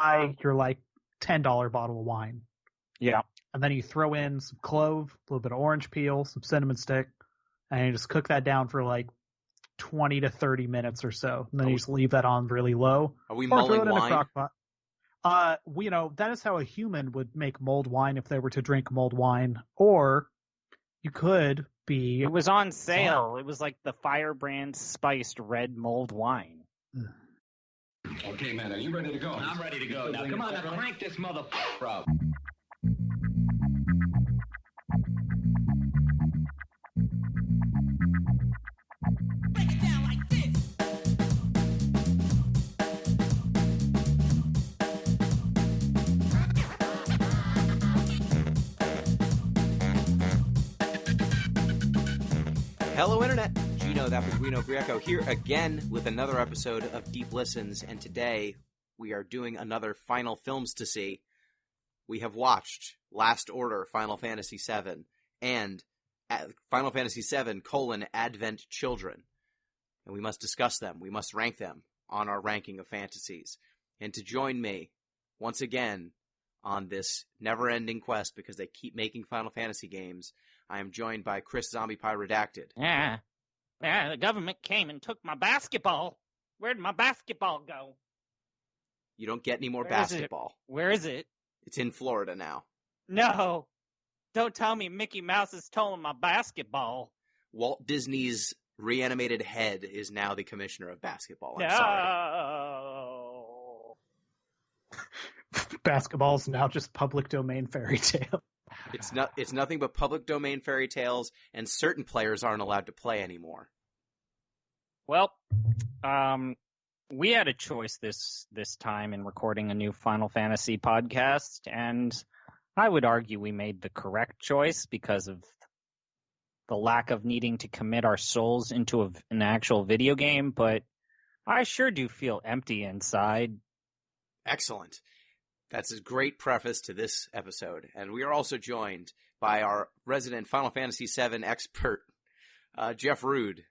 buy your like $10 bottle of wine. Yeah. And then you throw in some clove, a little bit of orange peel, some cinnamon stick, and you just cook that down for like 20 to 30 minutes or so. And then you just leave that on really low. Are we or mulling throw it in wine? a crock pot. That is how a human would make mulled wine if they were to drink mulled wine. Or you could be... It was on sale. It was like the Firebrand spiced red mulled wine. Okay, man, are you ready to go? I'm ready to go. Now, come on, now crank this motherfucker up. Break it down like this. Hello, Internet. Gino, that was Guino Greco, here again with another episode of Deep Listens, and today we are doing another Final Film-stasy. We have watched Last Order, Final Fantasy VII, and Final Fantasy VII, Advent Children. And we must discuss them. We must rank them on our Ranking of Fantasies. And to join me, once again, on this never-ending quest, because they keep making Final Fantasy games, I am joined by Chris ZombiePie Redacted. Yeah, the government came and took my basketball. Where'd my basketball go? You don't get any more basketball. Where is it? It's in Florida now. No. Don't tell me Mickey Mouse has stolen my basketball. Walt Disney's reanimated head is now the commissioner of basketball. I'm No. sorry. Basketball's now just public domain fairy tale. It's nothing but public domain fairy tales, and certain players aren't allowed to play anymore. Well, we had a choice this time in recording a new Final Fantasy podcast, and I would argue we made the correct choice because of the lack of needing to commit our souls into an actual video game, but I sure do feel empty inside. Excellent. That's a great preface to this episode. And we are also joined by our resident Final Fantasy VII expert, Jeff Rud.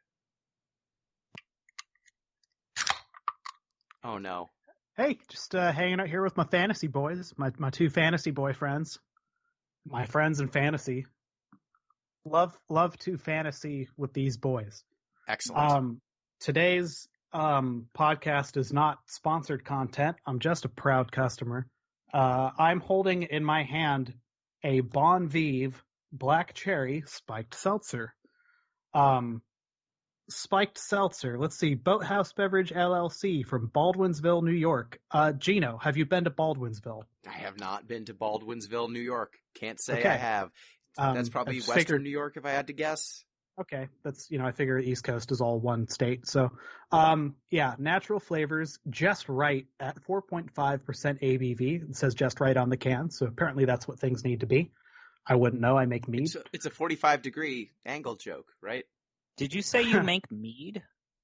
Oh, no. Hey, just hanging out here with my fantasy boys, my two fantasy boyfriends, my friends in fantasy. Love to fantasy with these boys. Excellent. Today's podcast is not sponsored content. I'm just a proud customer. I'm holding in my hand a Bon Vive Black Cherry Spiked Seltzer. Spiked Seltzer. Let's see. Boathouse Beverage LLC from Baldwinsville, New York. Gino, have you been to Baldwinsville? I have not been to Baldwinsville, New York. Can't say Okay. I have. That's probably Western New York, if I had to guess. Okay, that's, I figure East Coast is all one state. So, natural flavors, just right at 4.5% ABV. It says just right on the can, so apparently that's what things need to be. I wouldn't know. I make mead. It's a 45-degree angle joke, right? Did you say you make mead?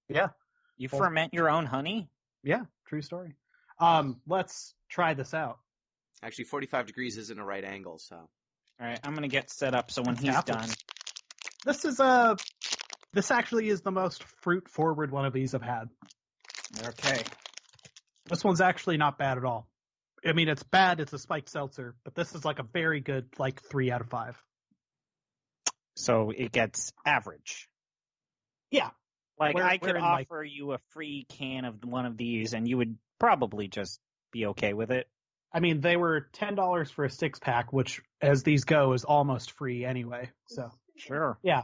Yeah. You ferment your own honey? Yeah, true story. Let's try this out. Actually, 45 degrees isn't a right angle, so. All right, I'm going to get set up so when he's done. This actually is the most fruit-forward one of these I've had. Okay. This one's actually not bad at all. I mean, it's bad. It's a spiked seltzer, but this is like a very good, 3 out of 5. So it gets average. Yeah. I could offer you a free can of one of these, and you would probably just be okay with it. I mean, they were $10 for a 6-pack, which, as these go, is almost free anyway. So sure. Yeah.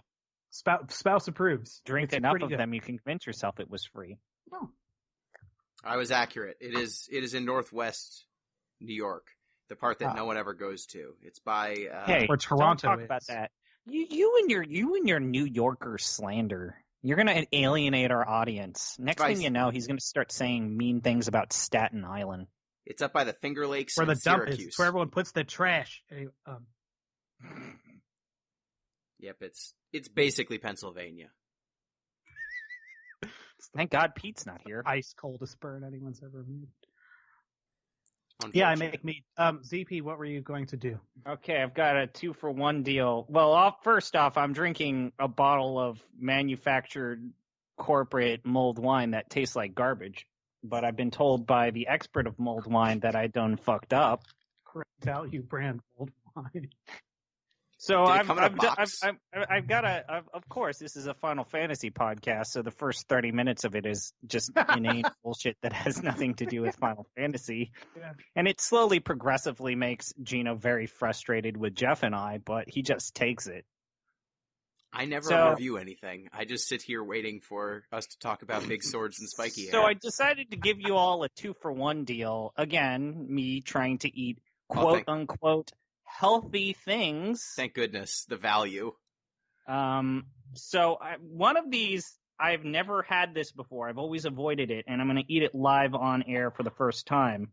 Spouse approves. Drink enough of them, you can convince yourself it was free. Oh. I was accurate. It is in Northwest New York, the part that no one ever goes to. It's by or Toronto. Don't talk about that. You and your New Yorker slander. You're going to alienate our audience. Next thing you know, he's going to start saying mean things about Staten Island. It's up by the Finger Lakes where and the dump Syracuse. Is, where everyone puts the trash. Yep, it's basically Pennsylvania. Thank God Pete's not here. Ice coldest burn anyone's ever made. Yeah, I make meat. ZP, what were you going to do? Okay, I've got a 2-for-1 deal. Well, first off, I'm drinking a bottle of manufactured corporate mulled wine that tastes like garbage. but I've been told by the expert of mulled wine that I done fucked up. Correct value brand mulled wine. So Did it come in a box? I've got of course, this is a Final Fantasy podcast, so the first 30 minutes of it is just inane bullshit that has nothing to do with Final Fantasy. Yeah. And it slowly, progressively makes Gino very frustrated with Jeff and I, but he just takes it. I never review anything. I just sit here waiting for us to talk about big swords and spiky hair. So I decided to give you all a 2-for-1 deal. Again, me trying to eat quote-unquote healthy things. Thank goodness, the value. So one of these, I've never had this before. I've always avoided it, and I'm going to eat it live on air for the first time.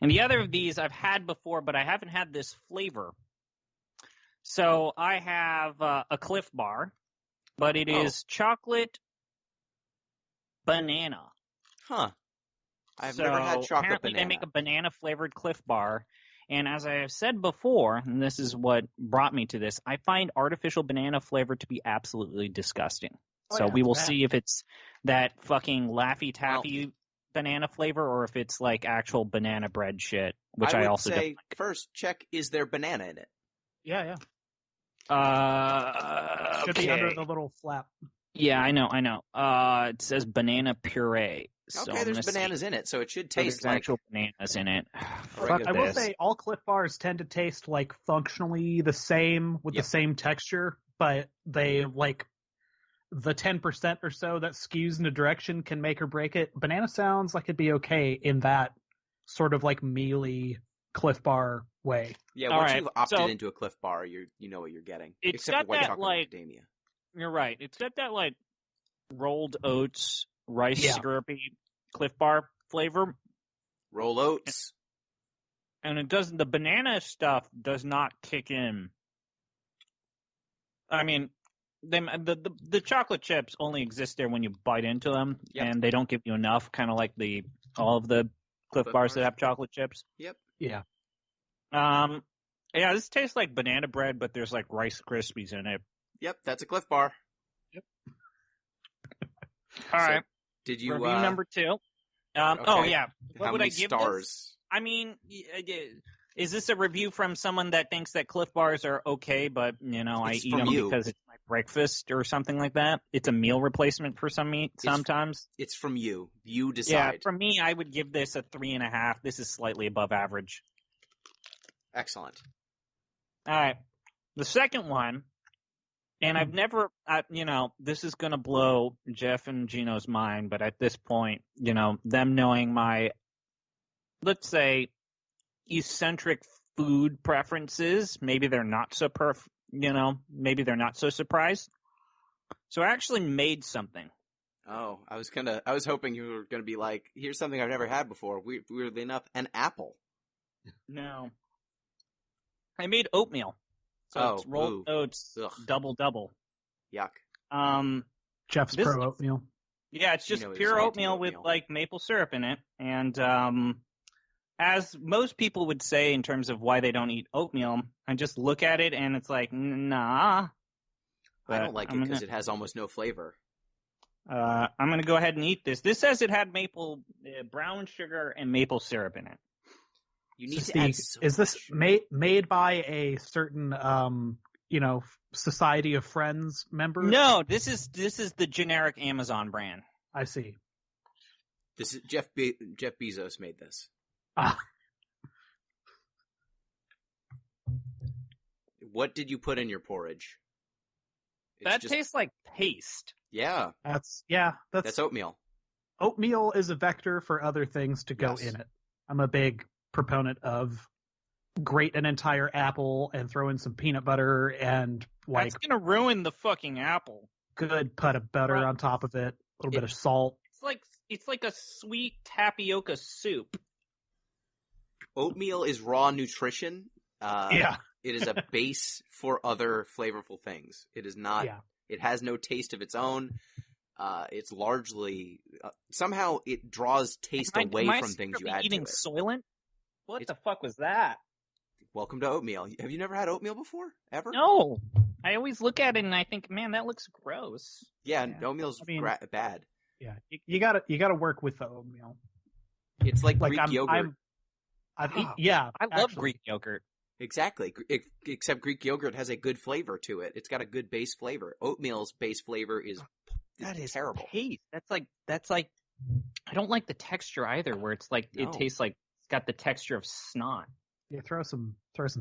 And the other of these I've had before, but I haven't had this flavor. So I have a Cliff Bar, but it is chocolate banana. Huh. I've never had chocolate apparently banana. They make a banana-flavored Cliff Bar. And as I have said before, and this is what brought me to this, I find artificial banana flavor to be absolutely disgusting. So we will see if it's that fucking Laffy Taffy banana flavor or if it's like actual banana bread shit, which I also don't like. First, check, is there banana in it? Yeah. Should Okay. be under the little flap. Yeah, I know. It says banana puree. So Okay, there's bananas in it, so it should taste like actual bananas in it. But I will say all Cliff Bars tend to taste like functionally the same with the same texture, but they like the 10% or so that skews in a direction can make or break it. Banana sounds like it'd be okay in that sort of like mealy Cliff Bar way. Yeah, once you've opted into a Cliff Bar, you know what you're getting. Except for white chocolate macadamia. You're right. It's got that like rolled oats, rice syrupy Cliff Bar flavor. Roll oats. And it doesn't. The banana stuff does not kick in. I mean, the chocolate chips only exist there when you bite into them, and they don't give you enough. Kind of like all of the Cliff Bars that have chocolate chips. Yep. Yeah. Yeah, this tastes like banana bread, but there's like Rice Krispies in it. Yep, that's a Cliff Bar. Yep. All right. Did you review number 2? Okay. Oh yeah. What How would many I give stars? This? I mean, is this a review from someone that thinks that Cliff Bars are okay, but I eat them because it's my breakfast or something like that? It's a meal replacement for some meat sometimes. It's from you. You decide. Yeah, for me, I would give this a 3.5. This is slightly above average. Excellent. All right. The second one, and I've never, this is going to blow Jeff and Gino's mind, but at this point, them knowing my, let's say, eccentric food preferences, maybe they're not so maybe they're not so surprised. So I actually made something. Oh, I was hoping you were gonna be like, here's something I've never had before. Weirdly enough, an apple. No. I made oatmeal. So it's rolled oats, double. Yuck. Jeff's pro oatmeal. Yeah, it's just pure oatmeal with like maple syrup in it. And as most people would say in terms of why they don't eat oatmeal, I just look at it and it's like, nah. I don't like it because it has almost no flavor. I'm going to go ahead and eat this. This says it had maple, brown sugar and maple syrup in it. You need to add so Is this much. made by a certain, Society of Friends member? No, this is the generic Amazon brand. I see. This is Jeff Bezos made this. What did you put in your porridge? That tastes like paste. Yeah. That's oatmeal. Oatmeal is a vector for other things to go in it. I'm a big proponent of grate an entire apple and throw in some peanut butter and that's gonna ruin the fucking apple. Good put of butter on top of it, a little bit of salt. It's like a sweet tapioca soup. Oatmeal is raw nutrition. It is a base for other flavorful things. It is not. Yeah. It has no taste of its own. It's largely somehow it draws taste away from things you add to it. Eating Soylent? What the fuck was that? Welcome to oatmeal. Have you never had oatmeal before? Ever? No. I always look at it and I think, man, that looks gross. Yeah. Oatmeal's bad. Yeah, you gotta work with the oatmeal. It's like Greek yogurt. Yeah, I love Greek yogurt. Exactly. Except Greek yogurt has a good flavor to it. It's got a good base flavor. Oatmeal's base flavor is terrible. Taste. That's like I don't like the texture either, where it's like it tastes like it's got the texture of snot. You throw some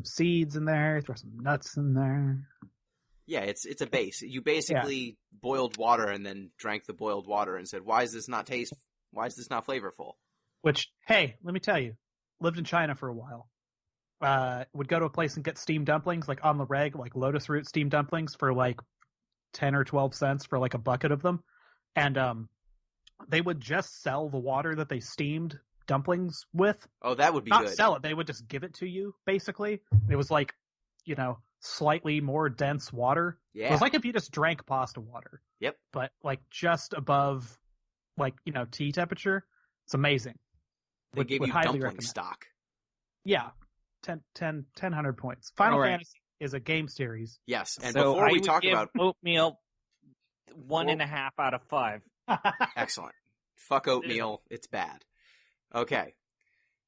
seeds in there, throw some nuts in there. Yeah, it's a base. You basically boiled water and then drank the boiled water and said, why is this not flavorful? Which, hey, let me tell you, lived in China for a while. Would go to a place and get steamed dumplings, like on the reg, like lotus root steamed dumplings for like 10 or 12 cents for like a bucket of them. And they would just sell the water that they steamed dumplings with. Oh, that would be Not good. sell it. They would just give it to you, basically. It was like, slightly more dense water. Yeah. It was like if you just drank pasta water. Yep. But like just above, tea temperature. It's amazing. They gave you dumpling stock. Yeah. 1,000 points. Final Fantasy is a game series. Yes. And so before we talk about oatmeal, 1.5 out of 5. Excellent. Fuck oatmeal. It's bad. Okay.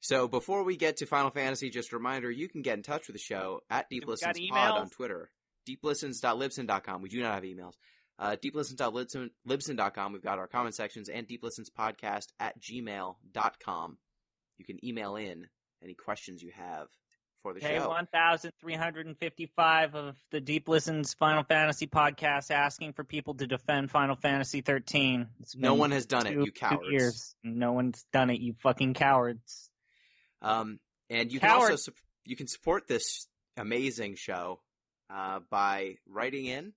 So before we get to Final Fantasy, just a reminder, you can get in touch with the show at DeepListensPod on Twitter. DeepListens.libsyn.com. We do not have emails. DeepListens.libsyn.com. We've got our comment sections, and DeepListensPodcast@gmail.com. You can email in any questions you have for the show. 1,355 of the Deep Listens Final Fantasy podcast asking for people to defend Final Fantasy 13. No one has done it, you cowards. 2 years. No one's done it, you fucking cowards. And you can also you can support this amazing show by writing in.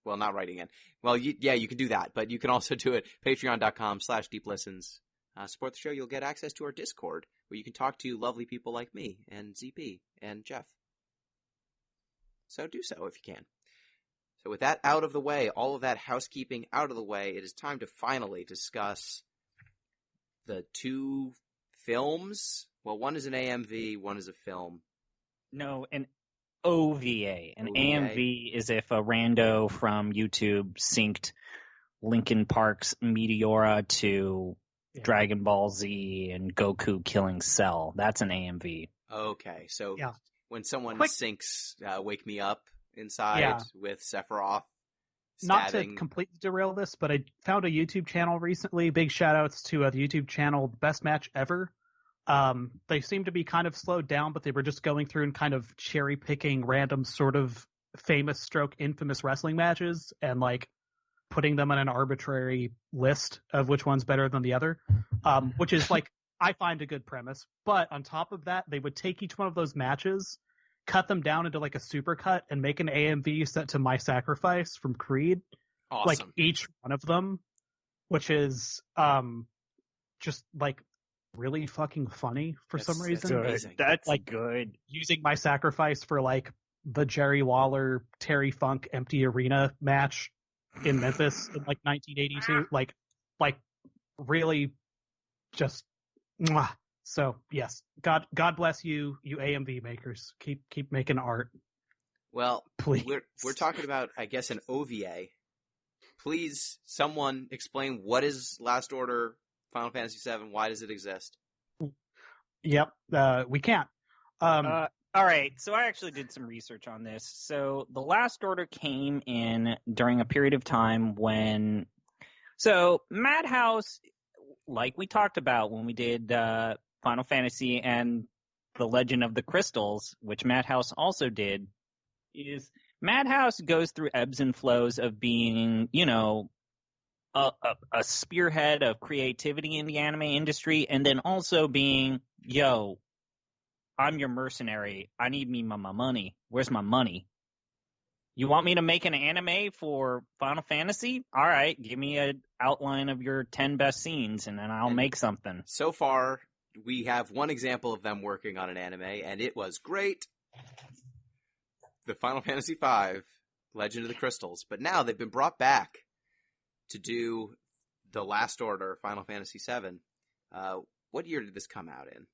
Not writing in. Well, you can do that, but you can also do it patreon.com/deeplistens. Support the show. You'll get access to our Discord, where you can talk to lovely people like me and ZP and Jeff. So do so if you can. So with that out of the way, all of that housekeeping out of the way, it is time to finally discuss the two films. Well, one is an AMV, one is a film. No, an OVA. An AMV is if a rando from YouTube synced Linkin Park's Meteora to Dragon Ball Z and Goku killing Cell. That's an AMV. Okay, so when someone syncs Wake Me Up inside with Sephiroth Not to completely derail this, but I found a YouTube channel recently. Big shout outs to the YouTube channel Best Match Ever. They seem to be kind of slowed down, but they were just going through and kind of cherry picking random sort of famous stroke infamous wrestling matches and like putting them on an arbitrary list of which one's better than the other, which is like, I find a good premise. But on top of that, they would take each one of those matches, cut them down into like a supercut and make an AMV set to My Sacrifice from Creed. Awesome. Like each one of them, which is just like really fucking funny for some reason. That's like good. Using My Sacrifice for like the Jerry Lawler, Terry Funk empty arena match in Memphis in like 1982. Like really just mwah. So yes, God bless you AMV makers. Keep making art. Well, please. We're talking about, I guess, an OVA. Please, someone explain what is Last Order Final Fantasy VII. Why does it exist? Yep, we can't. All right, so I actually did some research on this. So the Last Order came in during a period of time when... So Madhouse, like we talked about when we did Final Fantasy and The Legend of the Crystals, which Madhouse also did, is Madhouse goes through ebbs and flows of being, a spearhead of creativity in the anime industry, and then also being, I'm your mercenary. I need my money. Where's my money? You want me to make an anime for Final Fantasy? All right, give me an outline of your 10 best scenes, and then I'll make something. So far, we have one example of them working on an anime, and it was great. The Final Fantasy V, Legend of the Crystals. But now they've been brought back to do The Last Order, Final Fantasy VII. What year did this come out in?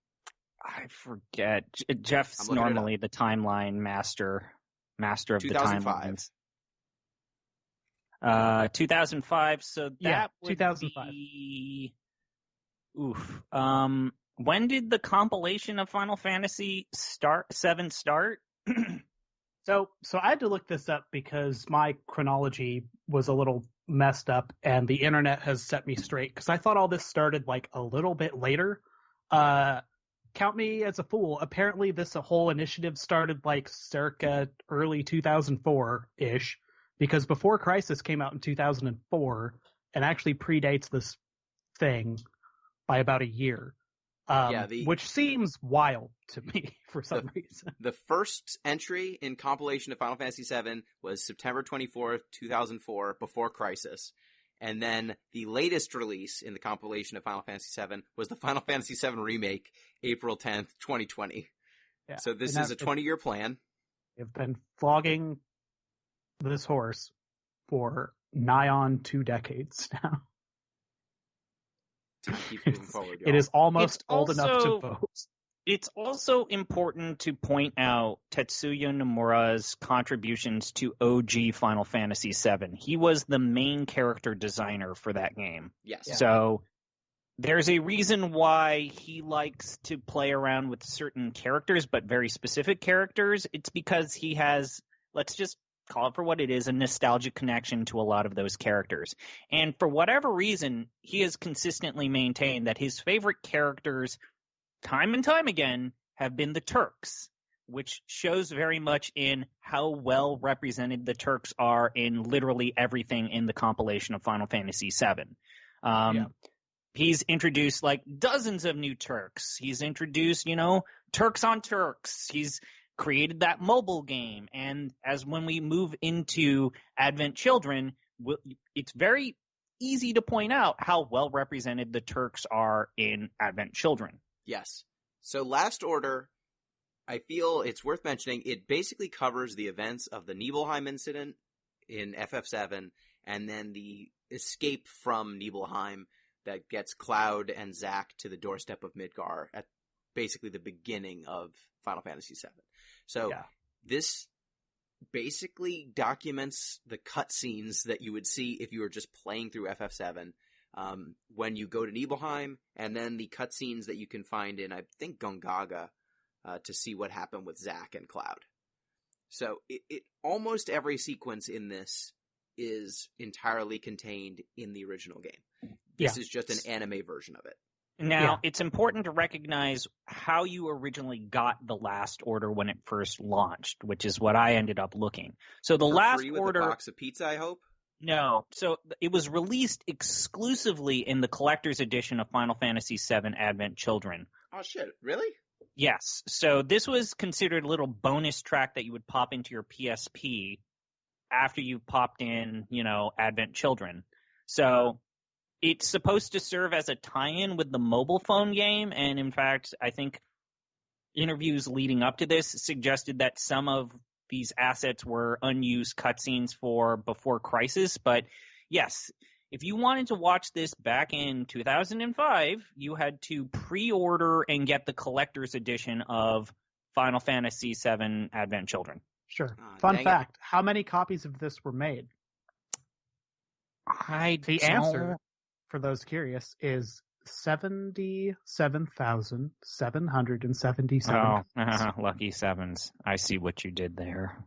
I forget. Jeff's normally the timeline master of the 2005. timelines. 2005. So that would 2005. be. Oof. When did the compilation of Final Fantasy VII start? So I had to look this up because my chronology was a little messed up, and the internet has set me straight because I thought all this started like a little bit later. Count me as a fool. Apparently, this whole initiative started like circa early 2004-ish, because Before Crisis came out in 2004 and actually predates this thing by about a year. Which seems wild to me for some reason. The first entry in compilation of Final Fantasy VII was September 24th, 2004, Before Crisis. And then the latest release in the compilation of Final Fantasy VII was the Final Fantasy VII Remake, April 10th, 2020. Yeah. So this is a 20-year plan. They've been flogging this horse for nigh on 2 decades now. Keep moving forward, y'all. It is almost old enough to vote. It's also important to point out Tetsuya Nomura's contributions to OG Final Fantasy VII. He was the main character designer for that game. Yes. Yeah. So there's a reason why he likes to play around with certain characters, but very specific characters. It's because he has, let's just call it for what it is, a nostalgic connection to a lot of those characters. And for whatever reason, he has consistently maintained that his favorite characters, time and time again, have been the Turks, which shows very much in how well represented the Turks are in literally everything in the compilation of Final Fantasy VII. He's introduced like dozens of new Turks. He's introduced, Turks on Turks. He's created that mobile game. And as when we move into Advent Children, it's very easy to point out how well represented the Turks are in Advent Children. Yes. So Last Order, I feel it's worth mentioning, it basically covers the events of the Nibelheim incident in FF7 and then the escape from Nibelheim that gets Cloud and Zack to the doorstep of Midgar at basically the beginning of Final Fantasy VII. So this basically documents the cutscenes that you would see if you were just playing through FF7 when you go to Nibelheim, and then the cutscenes that you can find in, I think, Gongaga to see what happened with Zack and Cloud. So it almost every sequence in this is entirely contained in the original game. This is just an anime version of it. Now, it's important to recognize how you originally got the Last Order when it first launched, which is what I ended up looking. So the Last free with Order, a box of pizza, I hope? No. So it was released exclusively in the collector's edition of Final Fantasy VII Advent Children. Oh, shit. Really? Yes. So this was considered a little bonus track that you would pop into your PSP after you popped in, Advent Children. So it's supposed to serve as a tie-in with the mobile phone game, and in fact, I think interviews leading up to this suggested that some of these assets were unused cutscenes for Before Crisis. But yes, if you wanted to watch this back in 2005, you had to pre-order and get the collector's edition of Final Fantasy VII Advent Children. Sure. Fun fact, how many copies of this were made? The answer, for those curious, is 77,777. Oh, lucky sevens. I see what you did there.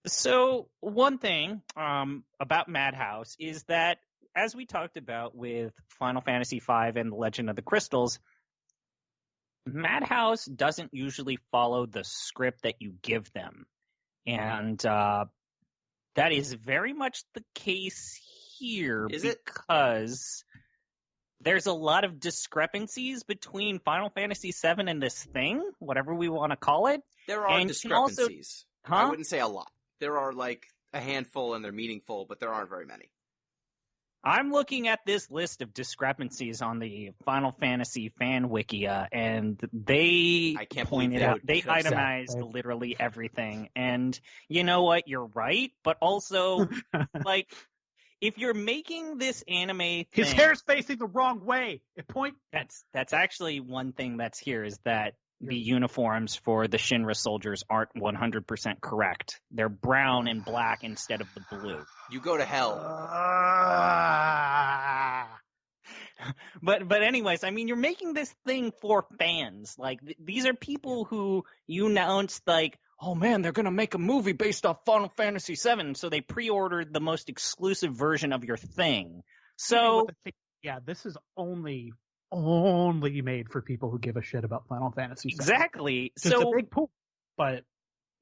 So one thing about Madhouse is that, as we talked about with Final Fantasy V and The Legend of the Crystals, Madhouse doesn't usually follow the script that you give them. And that is very much the case here, because there's a lot of discrepancies between Final Fantasy VII and this thing, whatever we want to call it. There are discrepancies. I wouldn't say a lot. There are like a handful and they're meaningful, but there aren't very many. I'm looking at this list of discrepancies on the Final Fantasy fan wikia, and they pointed out, they itemized literally everything. And you know what? You're right, but also, like, if you're making this anime thing, his hair's facing the wrong way. That's actually one thing that's here, is that the uniforms for the Shinra soldiers aren't 100% correct. They're brown and black instead of the blue. You go to hell. But anyways, I mean, you're making this thing for fans. Like, these are people who you announced, like, oh man, they're going to make a movie based off Final Fantasy VII. So they pre-ordered the most exclusive version of your thing. So yeah, this is only made for people who give a shit about Final Fantasy VII. Exactly. It's a big pool, but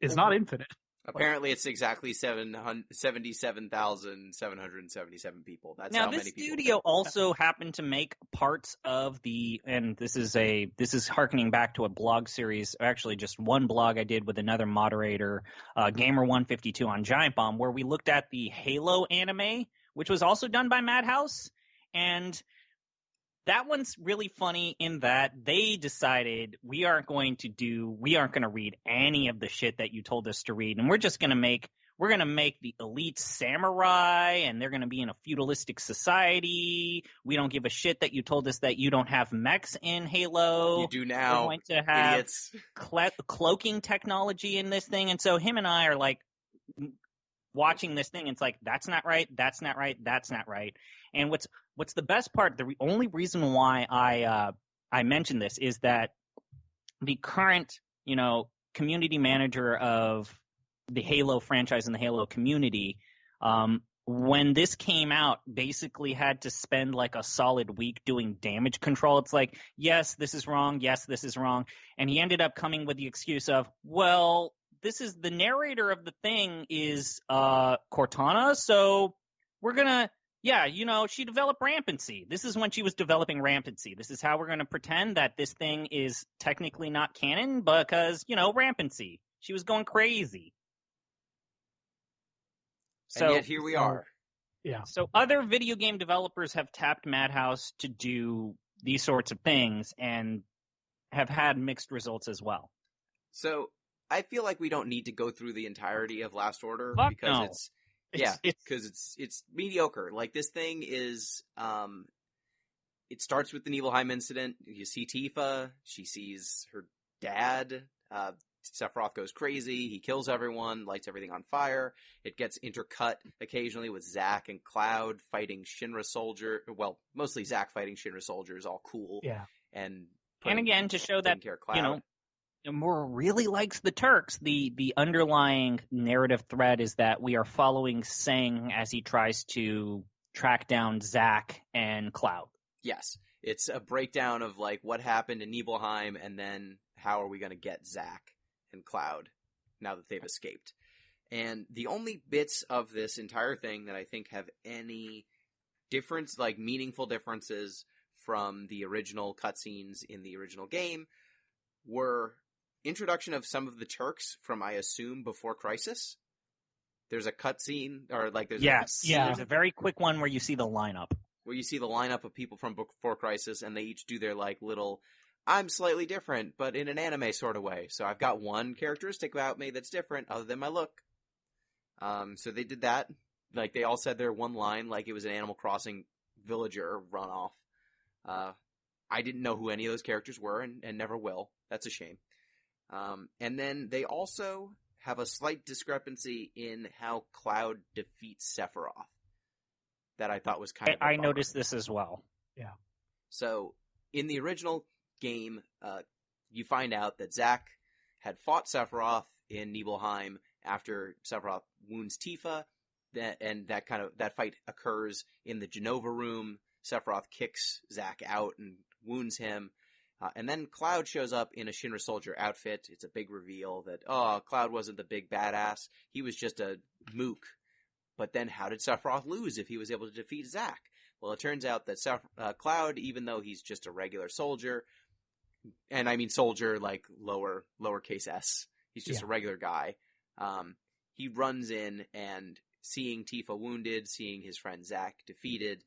it's not infinite. Apparently, it's exactly 77,777 people. That's now, how this many people. studio also happened to make parts of and this is harkening back to a blog series, actually just one blog I did with another moderator, Gamer152 on Giant Bomb, where we looked at the Halo anime, which was also done by Madhouse, and that one's really funny in that they decided we aren't going to read any of the shit that you told us to read, and we're going to make the elite samurai, and they're going to be in a feudalistic society. We don't give a shit that you told us that you don't have mechs in Halo. You do now. We're going to have idiots. cloaking technology in this thing, and so him and I are like watching this thing, and it's like, that's not right, that's not right, that's not right. And what's the best part, the only reason why I mention this is that the current, community manager of the Halo franchise and the Halo community, when this came out, basically had to spend like a solid week doing damage control. It's like, yes, this is wrong, yes, this is wrong. And he ended up coming with the excuse of, well, this is the narrator of the thing is Cortana, so we're gonna, she developed rampancy. This is when she was developing rampancy. This is how we're gonna pretend that this thing is technically not canon because, rampancy. She was going crazy. So, and yet here we are. Yeah. So other video game developers have tapped Madhouse to do these sorts of things and have had mixed results as well. So I feel like we don't need to go through the entirety of Last Order because it's mediocre. Like, this thing is, it starts with the Nibelheim incident. You see Tifa, she sees her dad, Sephiroth goes crazy, he kills everyone, lights everything on fire. It gets intercut occasionally with Zack and Cloud fighting Shinra soldier. Well, mostly Zack fighting Shinra soldiers, all cool. Yeah. And again, to show that, Nomura really likes the Turks. The underlying narrative thread is that we are following Singh as he tries to track down Zack and Cloud. Yes. It's a breakdown of, like, what happened in Nibelheim, and then how are we going to get Zack and Cloud now that they've escaped. And the only bits of this entire thing that I think have any difference, like meaningful differences from the original cutscenes in the original game, were introduction of some of the Turks from, I assume, Before Crisis. There's a cutscene, or like there's there's a very quick one where you see the lineup. Where you see the lineup of people from Before Crisis, and they each do their, like, little, I'm slightly different, but in an anime sort of way. So I've got one characteristic about me that's different, other than my look. So they did that. Like, they all said their one line, like it was an Animal Crossing villager runoff. I didn't know who any of those characters were, and never will. That's a shame. And then they also have a slight discrepancy in how Cloud defeats Sephiroth. That I thought was kind of I noticed this as well. Yeah. So, in the original game, you find out that Zack had fought Sephiroth in Nibelheim after Sephiroth wounds Tifa, that fight occurs in the Genova room. Sephiroth kicks Zack out and wounds him, and then Cloud shows up in a Shinra soldier outfit. It's a big reveal that, Cloud wasn't the big badass, he was just a mook. But then how did Sephiroth lose if he was able to defeat Zack? Well, it turns out that Cloud, even though he's just a regular soldier, and I mean soldier like lowercase s, he's just a regular guy, he runs in and, seeing Tifa wounded, seeing his friend Zack defeated,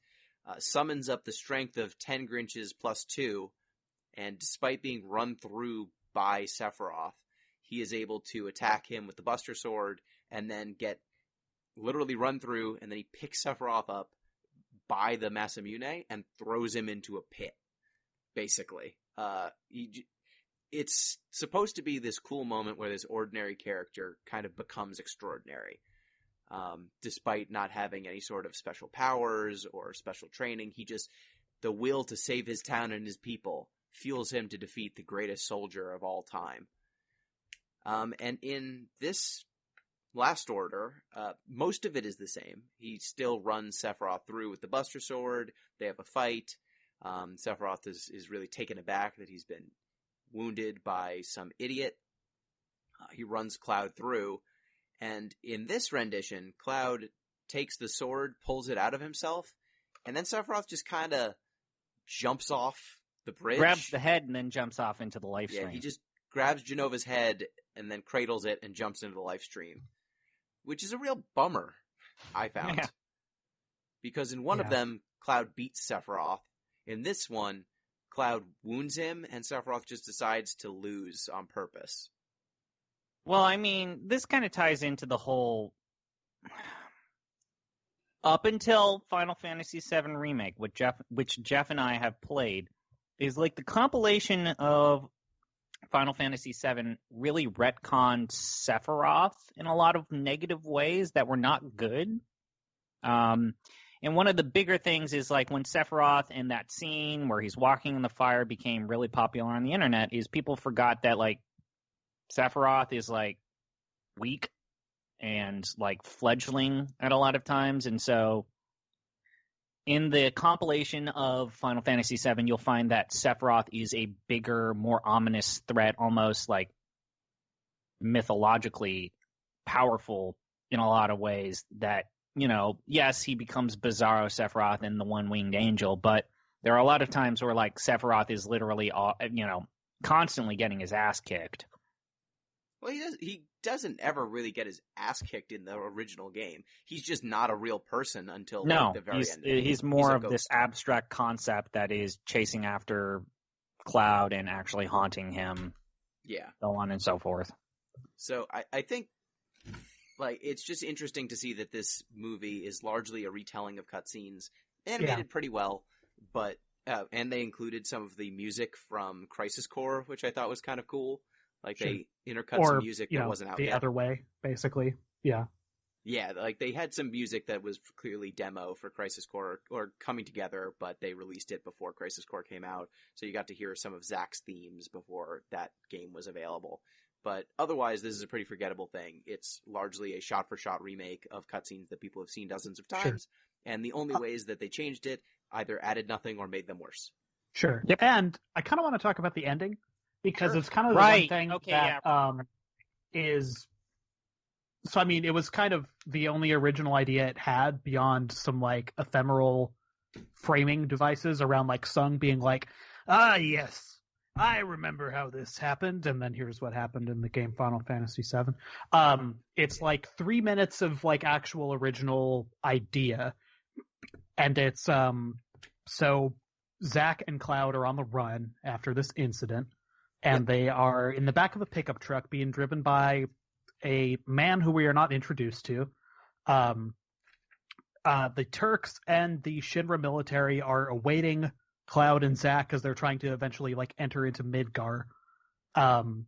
summons up the strength of 10 Grinches plus 2, and despite being run through by Sephiroth, he is able to attack him with the Buster Sword, and then get literally run through, and then he picks Sephiroth up by the Masamune and throws him into a pit, basically. it's supposed to be this cool moment where this ordinary character kind of becomes extraordinary. Despite not having any sort of special powers or special training, the will to save his town and his people fuels him to defeat the greatest soldier of all time. And in this Last Order, most of it is the same. He still runs Sephiroth through with the Buster Sword. They have a fight. Sephiroth is really taken aback that he's been wounded by some idiot. He runs Cloud through. And in this rendition, Cloud takes the sword, pulls it out of himself, and then Sephiroth just kind of jumps off the bridge. Grabs the head and then jumps off into the life stream. Yeah, he just grabs Genova's head and then cradles it and jumps into the life stream, which is a real bummer, I found. Yeah. Because in one of them, Cloud beats Sephiroth. In this one, Cloud wounds him, and Sephiroth just decides to lose on purpose. Well, I mean, this kind of ties into the whole... Up until Final Fantasy VII Remake, which Jeff and I have played, is like the compilation of Final Fantasy VII really retconned Sephiroth in a lot of negative ways that were not good. And one of the bigger things is like when Sephiroth in that scene where he's walking in the fire became really popular on the internet, is people forgot that like Sephiroth is like weak and like fledgling at a lot of times. And so in the compilation of Final Fantasy VII, you'll find that Sephiroth is a bigger, more ominous threat, almost like mythologically powerful in a lot of ways that, you know, yes, he becomes Bizarro Sephiroth and the One-Winged Angel, but there are a lot of times where like Sephiroth is literally, you know, constantly getting his ass kicked. Well, he doesn't ever really get his ass kicked in the original game. He's just not a real person until the very end. He's more of this abstract concept that is chasing after Cloud and actually haunting him. Yeah. So on and so forth. So I think like it's just interesting to see that this movie is largely a retelling of cutscenes, animated pretty well, but and they included some of the music from Crisis Core, which I thought was kind of cool. Like they intercut some music that wasn't out yet. The other way, basically. Yeah. Yeah, like they had some music that was clearly demo for Crisis Core or coming together, but they released it before Crisis Core came out. So you got to hear some of Zack's themes before that game was available. But otherwise, this is a pretty forgettable thing. It's largely a shot-for-shot remake of cutscenes that people have seen dozens of times. Sure. And the only ways that they changed it either added nothing or made them worse. Sure. Yep. And I kind of want to talk about the ending. Because it's kind of the one thing is... So, I mean, it was kind of the only original idea it had beyond some, like, ephemeral framing devices around, like, Sung being like, ah, yes, I remember how this happened, and then here's what happened in the game Final Fantasy VII. It's, like, 3 minutes of, like, actual original idea, and it's, so Zack and Cloud are on the run after this incident, and they are in the back of a pickup truck being driven by a man who we are not introduced to. The Turks and the Shinra military are awaiting Cloud and Zack as they're trying to eventually like enter into Midgar. And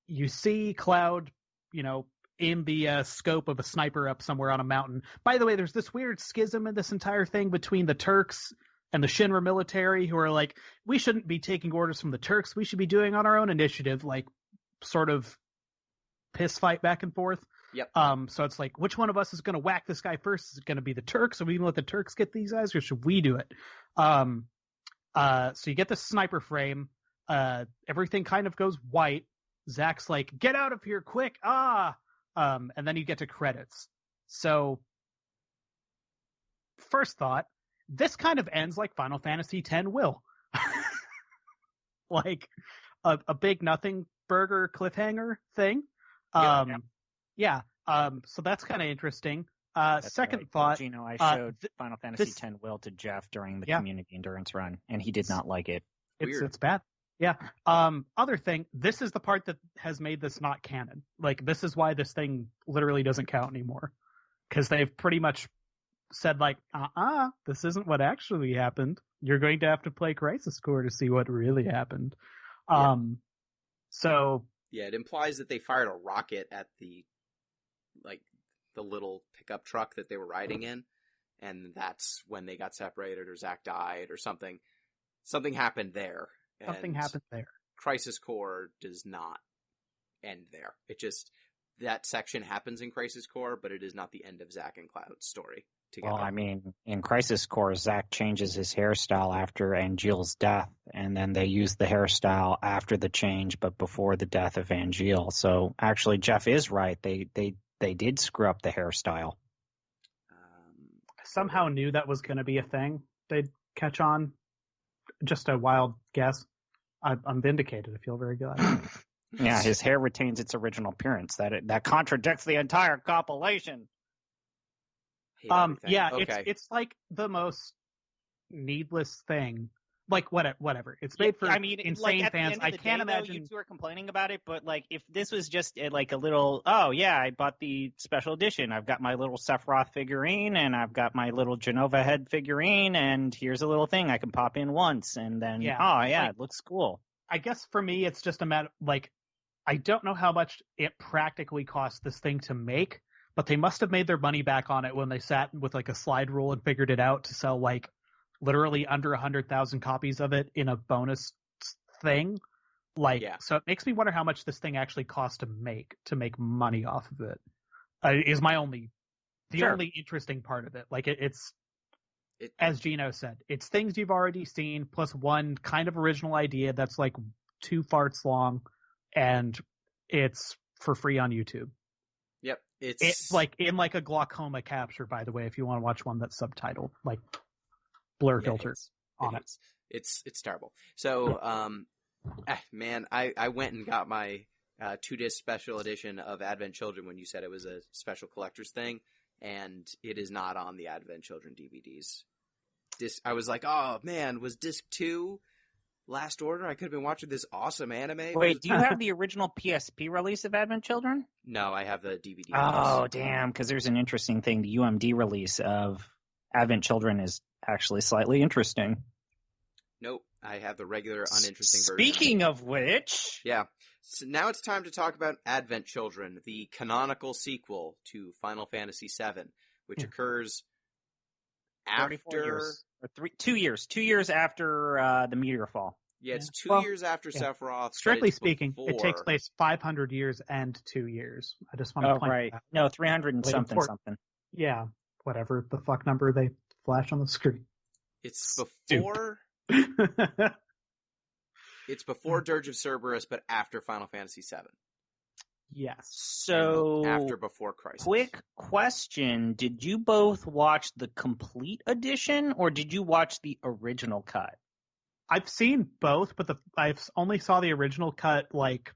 you see Cloud, you know, in the scope of a sniper up somewhere on a mountain. By the way, there's this weird schism in this entire thing between the Turks and the Shinra military who are like, we shouldn't be taking orders from the Turks. We should be doing on our own initiative, like sort of piss fight back and forth. Yep. So it's like, which one of us is going to whack this guy first? Is it going to be the Turks? Or we even let the Turks get these guys, or should we do it? So you get the sniper frame. Everything kind of goes white. Zack's like, get out of here quick. And then you get to credits. So first thought, this kind of ends like Final Fantasy X will. Like a big nothing burger cliffhanger thing. So that's kind of interesting. Second thought, Gino, I showed Final Fantasy X will to Jeff during the community endurance run, and he did not like it. It's bad. Yeah. Other thing, this is the part that has made this not canon. Like, this is why this thing literally doesn't count anymore. Because they've pretty much said, like, this isn't what actually happened. you're going to have to play Crisis Core to see what really happened. Yeah. So yeah, it implies that they fired a rocket at the little pickup truck that they were riding in, and that's when they got separated, or Zach died, or something. Something happened there. Something happened there. Crisis Core does not end there. It just, that section happens in Crisis Core, but it is not the end of Zach and Cloud's story together. Well, I mean, in Crisis Core, Zach changes his hairstyle after Angeal's death, and then they use the hairstyle after the change, but before the death of Angeel. So actually, Jeff is right. They did screw up the hairstyle. I somehow knew that was going to be a thing they'd catch on. Just a wild guess. I'm vindicated. I feel very good. Yeah, his hair retains its original appearance. That contradicts the entire compilation. Yeah, okay. it's like the most needless thing. Like whatever. It's made for insane fans. I can't imagine. You two are complaining about it, but like if this was just like a little, oh yeah, I bought the special edition. I've got my little Sephiroth figurine, and I've got my little Genova head figurine, and here's a little thing I can pop in once, and then it looks cool. I guess for me, it's just a matter like I don't know how much it practically cost this thing to make, but they must have made their money back on it when they sat with like a slide rule and figured it out to sell like literally under 100,000 copies of it in a bonus thing. So it makes me wonder how much this thing actually cost to make money off of it. Is my only interesting part of it. Like it's as Gino said, it's things you've already seen plus one kind of original idea that's like 2 farts long, and it's for free on YouTube. Yep. It's like in like a glaucoma capture, by the way, if you want to watch one that's subtitled, like blur filter on it. It's terrible. So, man, I went and got my 2-disc special edition of Advent Children when you said it was a special collector's thing, and it is not on the Advent Children DVDs. I was like, oh man, was disc 2 last order? I could have been watching this awesome anime. Wait, do you have the original PSP release of Advent Children? No, I have the DVD. Oh, damn, because there's an interesting thing. The UMD release of Advent Children is actually slightly interesting. Nope, I have the regular uninteresting version. Speaking of which... Yeah, so now it's time to talk about Advent Children, the canonical sequel to Final Fantasy VII, which occurs after... 2 years. 2 years after the meteor fall. Yeah, it's 2 years after Sephiroth. Strictly speaking, it takes place 500 years and 2 years. I just want to point that out. No, 300 and something. Yeah, whatever the fuck number they flash on the screen. It's before... It's before Dirge of Cerberus, but after Final Fantasy VII. Yes. So after Before Crisis. Quick question: did you both watch the complete edition, or did you watch the original cut? I've seen both, but I've only saw the original cut like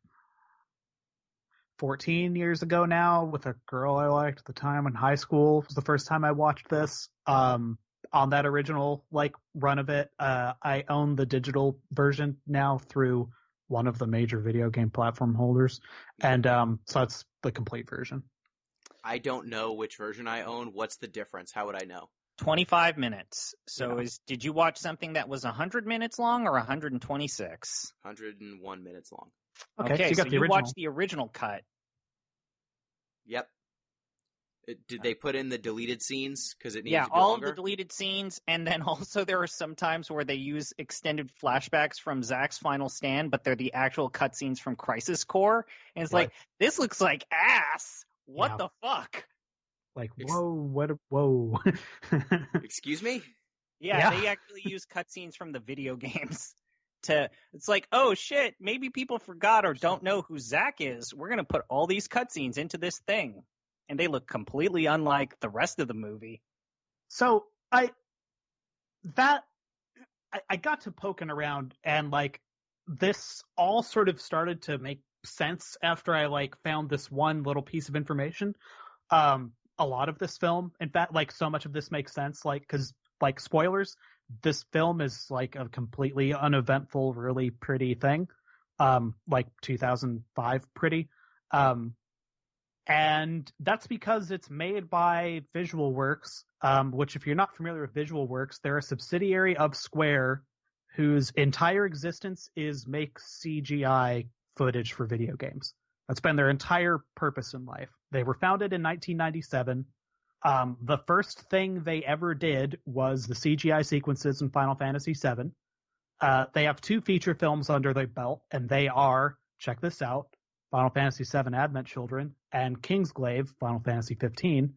14 years ago now with a girl I liked at the time in high school. It was the first time I watched this. On that original run of it, I own the digital version now through one of the major video game platform holders, and so that's the complete version. I don't know which version I own. What's the difference? How would I know? 25 minutes. So did you watch something that was 100 minutes long or 126? 101 minutes long. Okay, so you watched the original cut. Yep. Did they put in the deleted scenes because it needs to be all longer? The deleted scenes, and then also there are some times where they use extended flashbacks from Zack's final stand, but they're the actual cutscenes from Crisis Core, and it's like, this looks like ass. What the fuck? Like, whoa. Excuse me? Yeah, they actually use cutscenes from the video games. It's like, oh shit, maybe people forgot or don't know who Zack is. We're going to put all these cutscenes into this thing. And they look completely unlike the rest of the movie. So I got to poking around, and this all sort of started to make sense after I found this one little piece of information. A lot of this film, in fact, so much of this makes sense, because spoilers, this film is a completely uneventful, really pretty thing, 2005 pretty. And that's because it's made by Visualworks, which if you're not familiar with Visualworks, they're a subsidiary of Square whose entire existence is make CGI footage for video games. That's been their entire purpose in life. They were founded in 1997. The first thing they ever did was the CGI sequences in Final Fantasy VII. They have 2 feature films under their belt, and they are, check this out, Final Fantasy VII Advent Children and Kingsglaive, Final Fantasy 15.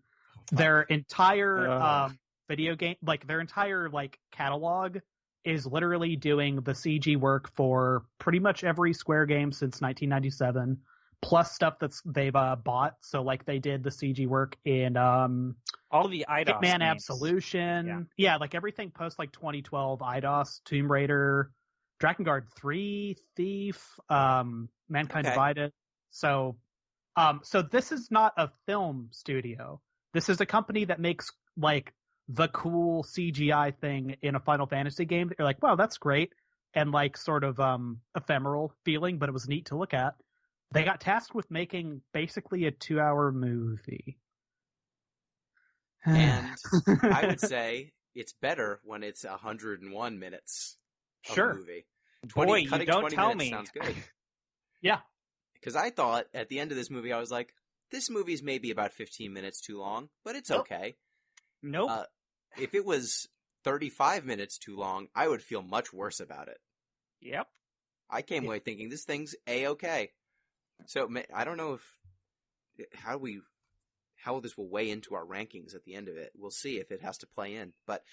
Their entire video game, like their entire catalog is literally doing the CG work for pretty much every Square game since 1997, plus stuff they've bought. So like they did the CG work in all the IDOS Hitman games. Absolution. Yeah, like everything post 2012, IDOS, Tomb Raider, Drakengard 3, Thief, Mankind Divided. So this is not a film studio. This is a company that makes the cool CGI thing in a Final Fantasy game that you're like, wow, that's great, and sort of ephemeral feeling, but it was neat to look at. They got tasked with making basically a 2-hour movie. And I would say it's better when it's 101 minutes of a movie. Boy, you don't 20 tell minutes me. sounds good. Yeah. Because I thought at the end of this movie, I was like, this movie's maybe about 15 minutes too long, but it's okay. Nope. If it was 35 minutes too long, I would feel much worse about it. Yep. I came away thinking this thing's A-okay. So I don't know how this will weigh into our rankings at the end of it. We'll see if it has to play in. But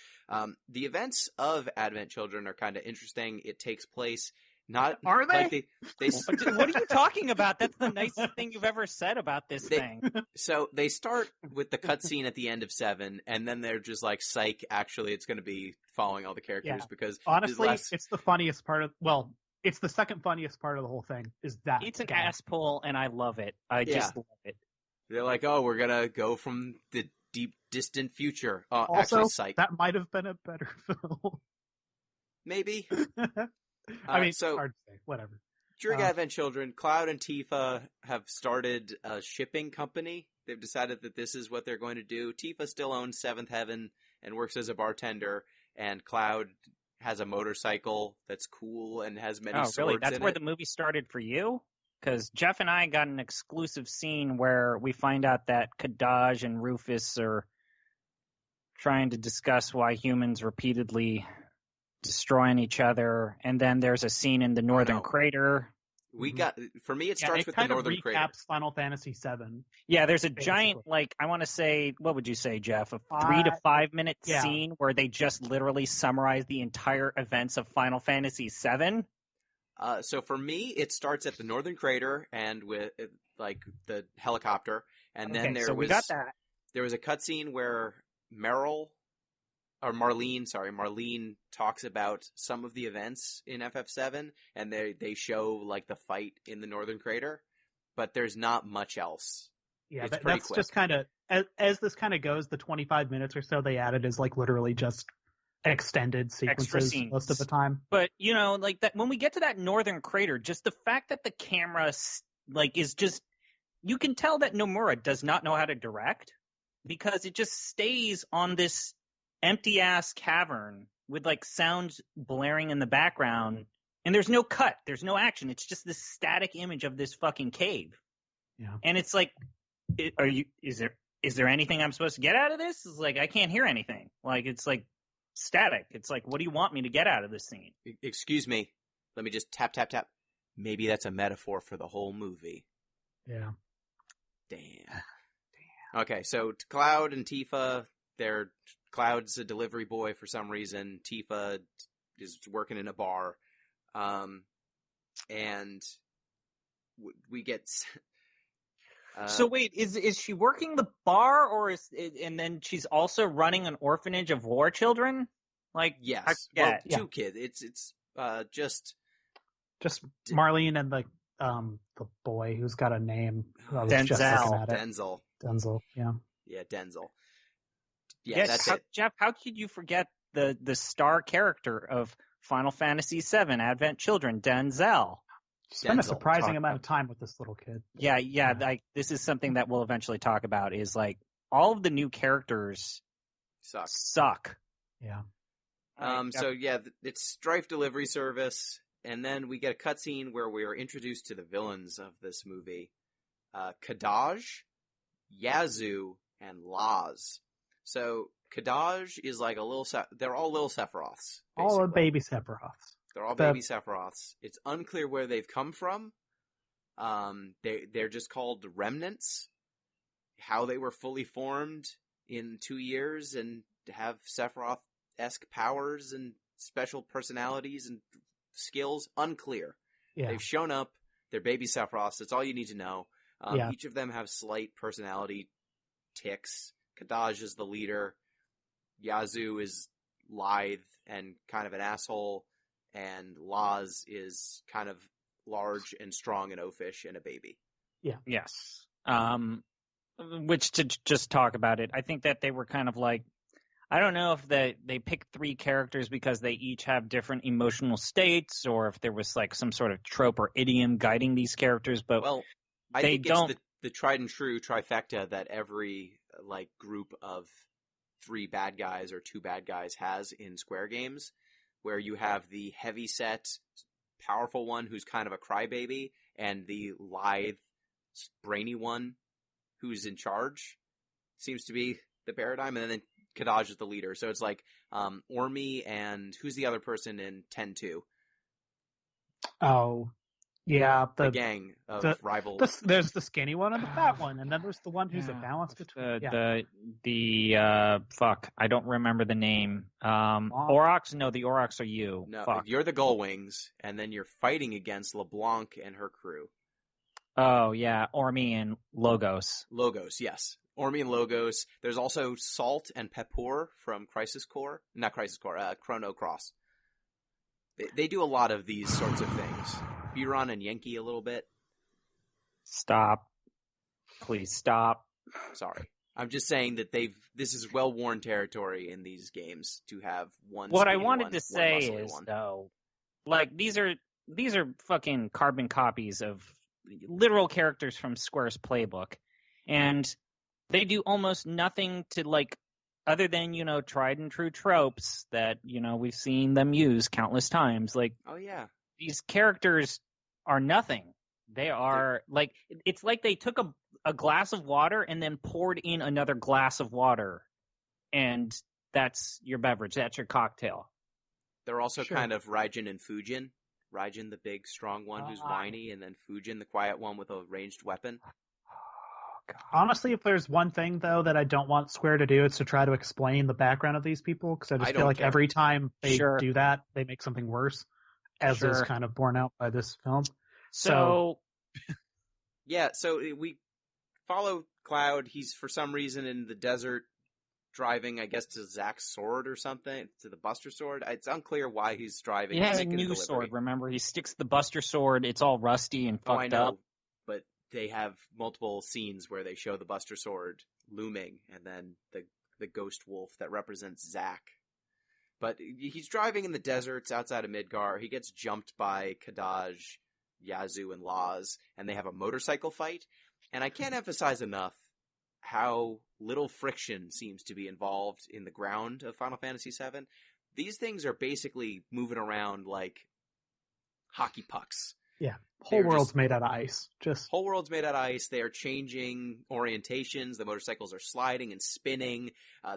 the events of Advent Children are kind of interesting. It takes place not are they? What are you talking about? That's the nicest thing you've ever said about this thing. So they start with the cutscene at the end of 7, and then they're just like, psych, actually it's going to be following all the characters because honestly, it's the funniest part of, it's the second funniest part of the whole thing is that. It's an ass pull, and I love it. I just love it. They're like, oh, we're going to go from the deep, distant future. Also, actually, psych. That might have been a better film. Maybe. I mean, so hard to say. Whatever. During Advent Children, Cloud and Tifa have started a shipping company. They've decided that this is what they're going to do. Tifa still owns Seventh Heaven and works as a bartender, and Cloud has a motorcycle that's cool and has many swords really? That's in where it. the movie started for you? Because Jeff and I got an exclusive scene where we find out that Kadaj and Rufus are trying to discuss why humans repeatedly destroying each other, and then there's a scene in the Northern Crater. For me, it starts with the Northern Crater. It kind of recaps Final Fantasy VII. Yeah, there's a giant, I want to say, what would you say, Jeff? A 3 to 5 minute scene where they just literally summarize the entire events of Final Fantasy VII. So for me, it starts at the Northern Crater and with the helicopter, and then we got that. There was a cutscene where Marlene talks about some of the events in FF7, and they show the fight in the Northern Crater, but there's not much else. Yeah, that's quick. Just kind of as this kind of goes, the 25 minutes or so they added is literally just extended sequences most of the time. But that when we get to that Northern Crater, just the fact that the camera is just, you can tell that Nomura does not know how to direct, because it just stays on this empty ass cavern with sounds blaring in the background, and there's no cut, there's no action. It's just this static image of this fucking cave. Yeah. And it's is there anything I'm supposed to get out of this? It's I can't hear anything. It's static. It's what do you want me to get out of this scene? Excuse me. Let me just tap. Maybe that's a metaphor for the whole movie. Yeah. Damn. Okay, so Cloud and Tifa, Cloud's a delivery boy for some reason. Tifa is working in a bar. And we get... so wait, is she working the bar, or and then she's also running an orphanage of war children? Yes. Two kids. It's just Marlene and the boy who's got a name. Denzel. Denzel. Yeah. Yeah, Denzel. Yeah, yes, that's it. Jeff, how could you forget the star character of Final Fantasy VII Advent Children, Denzel? Spend a Denzel, surprising talk amount of time with this little kid. Yeah. Like this is something that we'll eventually talk about. Is like all of the new characters suck. Yeah. So yeah, it's Strife Delivery Service, and then we get a cutscene where we are introduced to the villains of this movie: Kadaj, Yazoo, and Laz. So Kadaj is like a little. They're all little Sephiroths. All a basically. baby Sephiroths. They're all baby Sephiroths. It's unclear where they've come from. They're just called remnants. How they were fully formed in 2 years and have Sephiroth-esque powers and special personalities and skills, unclear. Yeah. They've shown up. They're baby Sephiroths. That's all you need to know. Yeah. Each of them have slight personality tics. Kadaj is the leader. Yazoo is lithe and kind of an asshole. And Laz is kind of large and strong and oafish and a baby. Yeah. Yes. Which to just talk about it, I think that they were kind of like, I don't know if they picked 3 characters because they each have different emotional states, or if there was like some sort of trope or idiom guiding these characters. But well, I think it's the tried and true trifecta that every like group of 3 bad guys or 2 bad guys has in Square games, where you have the heavy-set, powerful one who's kind of a crybaby, and the lithe, brainy one who's in charge. Seems to be the paradigm, and then Kadaj is the leader. So it's like Ormy and who's the other person in 10-2? Oh, yeah. The gang of rivals. There's the skinny one and the fat one, and then there's the one who's a balance between. Fuck, I don't remember the name. Aurochs? No, the Aurochs are you. No, fuck. You're the Gullwings, and then you're fighting against LeBlanc and her crew. Oh, yeah, Ormy and Logos. Logos, yes. Ormy and Logos. There's also Salt and Pepor from Chrono Cross. They do a lot of these sorts of things. Buron and Yankee a little bit. Stop. Please stop. Sorry. I'm just saying that this is well-worn territory in these games to have one. What I wanted to say is, though, like, these are fucking carbon copies of literal characters from Square's playbook. And they do almost nothing to, like, other than, tried and true tropes that, we've seen them use countless times. Like, oh, yeah. These characters are nothing. They are, like, it's like they took a glass of water and then poured in another glass of water. And that's your beverage. That's your cocktail. They're also kind of Raijin and Fujin. Raijin, the big, strong one who's whiny, and then Fujin, the quiet one with a ranged weapon. Honestly, if there's one thing, though, that I don't want Square to do, it's to try to explain the background of these people, because I just feel like every time they do that, they make something worse, as is kind of borne out by this film. So yeah, so we follow Cloud. He's, for some reason, in the desert, driving, I guess, to Zack's sword or something, to the Buster Sword. It's unclear why he's driving. He has a new sword, remember? He sticks the Buster Sword. It's all rusty and fucked up. But they have multiple scenes where they show the Buster Sword looming, and then the ghost wolf that represents Zack. But he's driving in the deserts outside of Midgar. He gets jumped by Kadaj, Yazoo, and Laz, and they have a motorcycle fight. And I can't emphasize enough how little friction seems to be involved in the ground of Final Fantasy VII. These things are basically moving around like hockey pucks. Yeah. Whole world's made out of ice. Whole world's made out of ice. They are changing orientations. The motorcycles are sliding and spinning.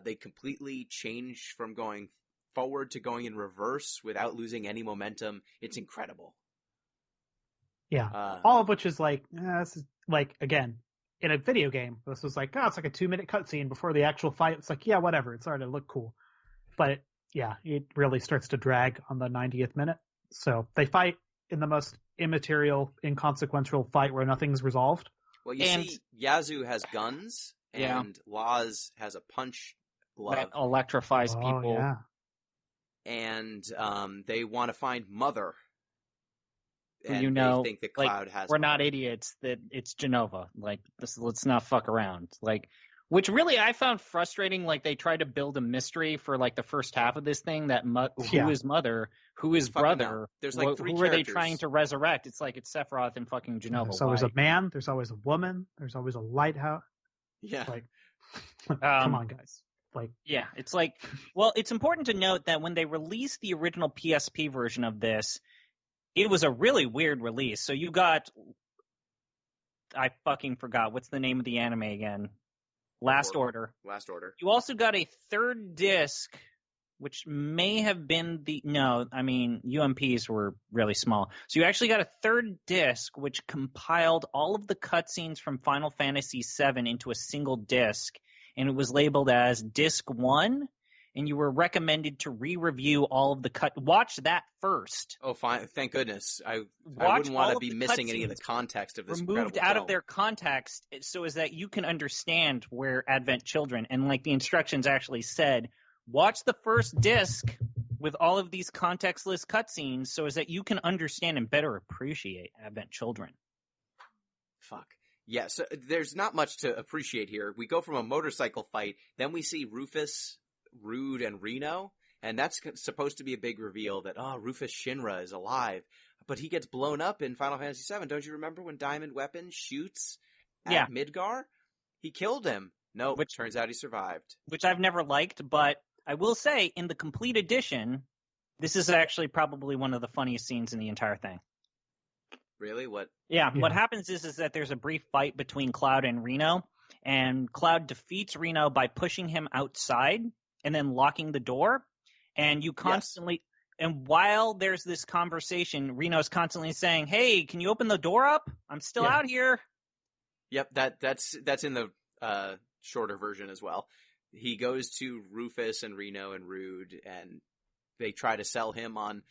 They completely change from going forward to going in reverse without losing any momentum. It's incredible. Yeah. All of which is like, this is like, again, in a video game, this was like, it's like a 2-minute cutscene before the actual fight. It's like, yeah, whatever. It's starting to look cool. But it really starts to drag on the 90th minute. So they fight in the most immaterial, inconsequential fight where nothing's resolved. Well, you see, Yazoo has guns, and Laz has a punch glove. That electrifies people. Yeah. And they want to find Mother. And they think that Cloud has we're Mother. not idiots, that it's Genova. Like, let's not fuck around. Like, Which really I found frustrating. Like they tried to build a mystery for like the first half of this thing that who is mother, who is Fucking brother, no. There's like three who characters. are they trying to resurrect? It's like it's Sephiroth and fucking Gino. There's always a man. There's always a woman. There's always a lighthouse. Yeah. Like, come on, guys. Like, yeah, it's like, well, it's important to note that when they released the original PSP version of this, it was a really weird release. So you got, I fucking forgot, what's the name of the anime again? Last Order. Last Order. You also got a third disc, which may have been UMPs were really small. So you actually got a third disc, which compiled all of the cutscenes from Final Fantasy VII into a single disc, and it was labeled as Disc 1, and you were recommended to re-review all of the watch that first. Oh, fine. Thank goodness. I wouldn't want to be missing any of the context of this removed out of their context so as that you can understand where Advent Children, and like the instructions actually said, watch the first disc with all of these contextless cutscenes so as that you can understand and better appreciate Advent Children. Fuck. Yeah, so there's not much to appreciate here. We go from a motorcycle fight, then we see Rufus, Rud, and Reno, and that's supposed to be a big reveal that, Rufus Shinra is alive. But he gets blown up in Final Fantasy VII. Don't you remember when Diamond Weapon shoots at Midgar? He killed him. No, which turns out he survived. Which I've never liked, but I will say, in the complete edition, this is actually probably one of the funniest scenes in the entire thing. Really? What? Yeah, what happens is that there's a brief fight between Cloud and Reno, and Cloud defeats Reno by pushing him outside and then locking the door, and you constantly... Yes. And while there's this conversation, Reno's constantly saying, "Hey, can you open the door up? I'm still out here." Yep, that's in the shorter version as well. He goes to Rufus and Reno and Rud, and they try to sell him on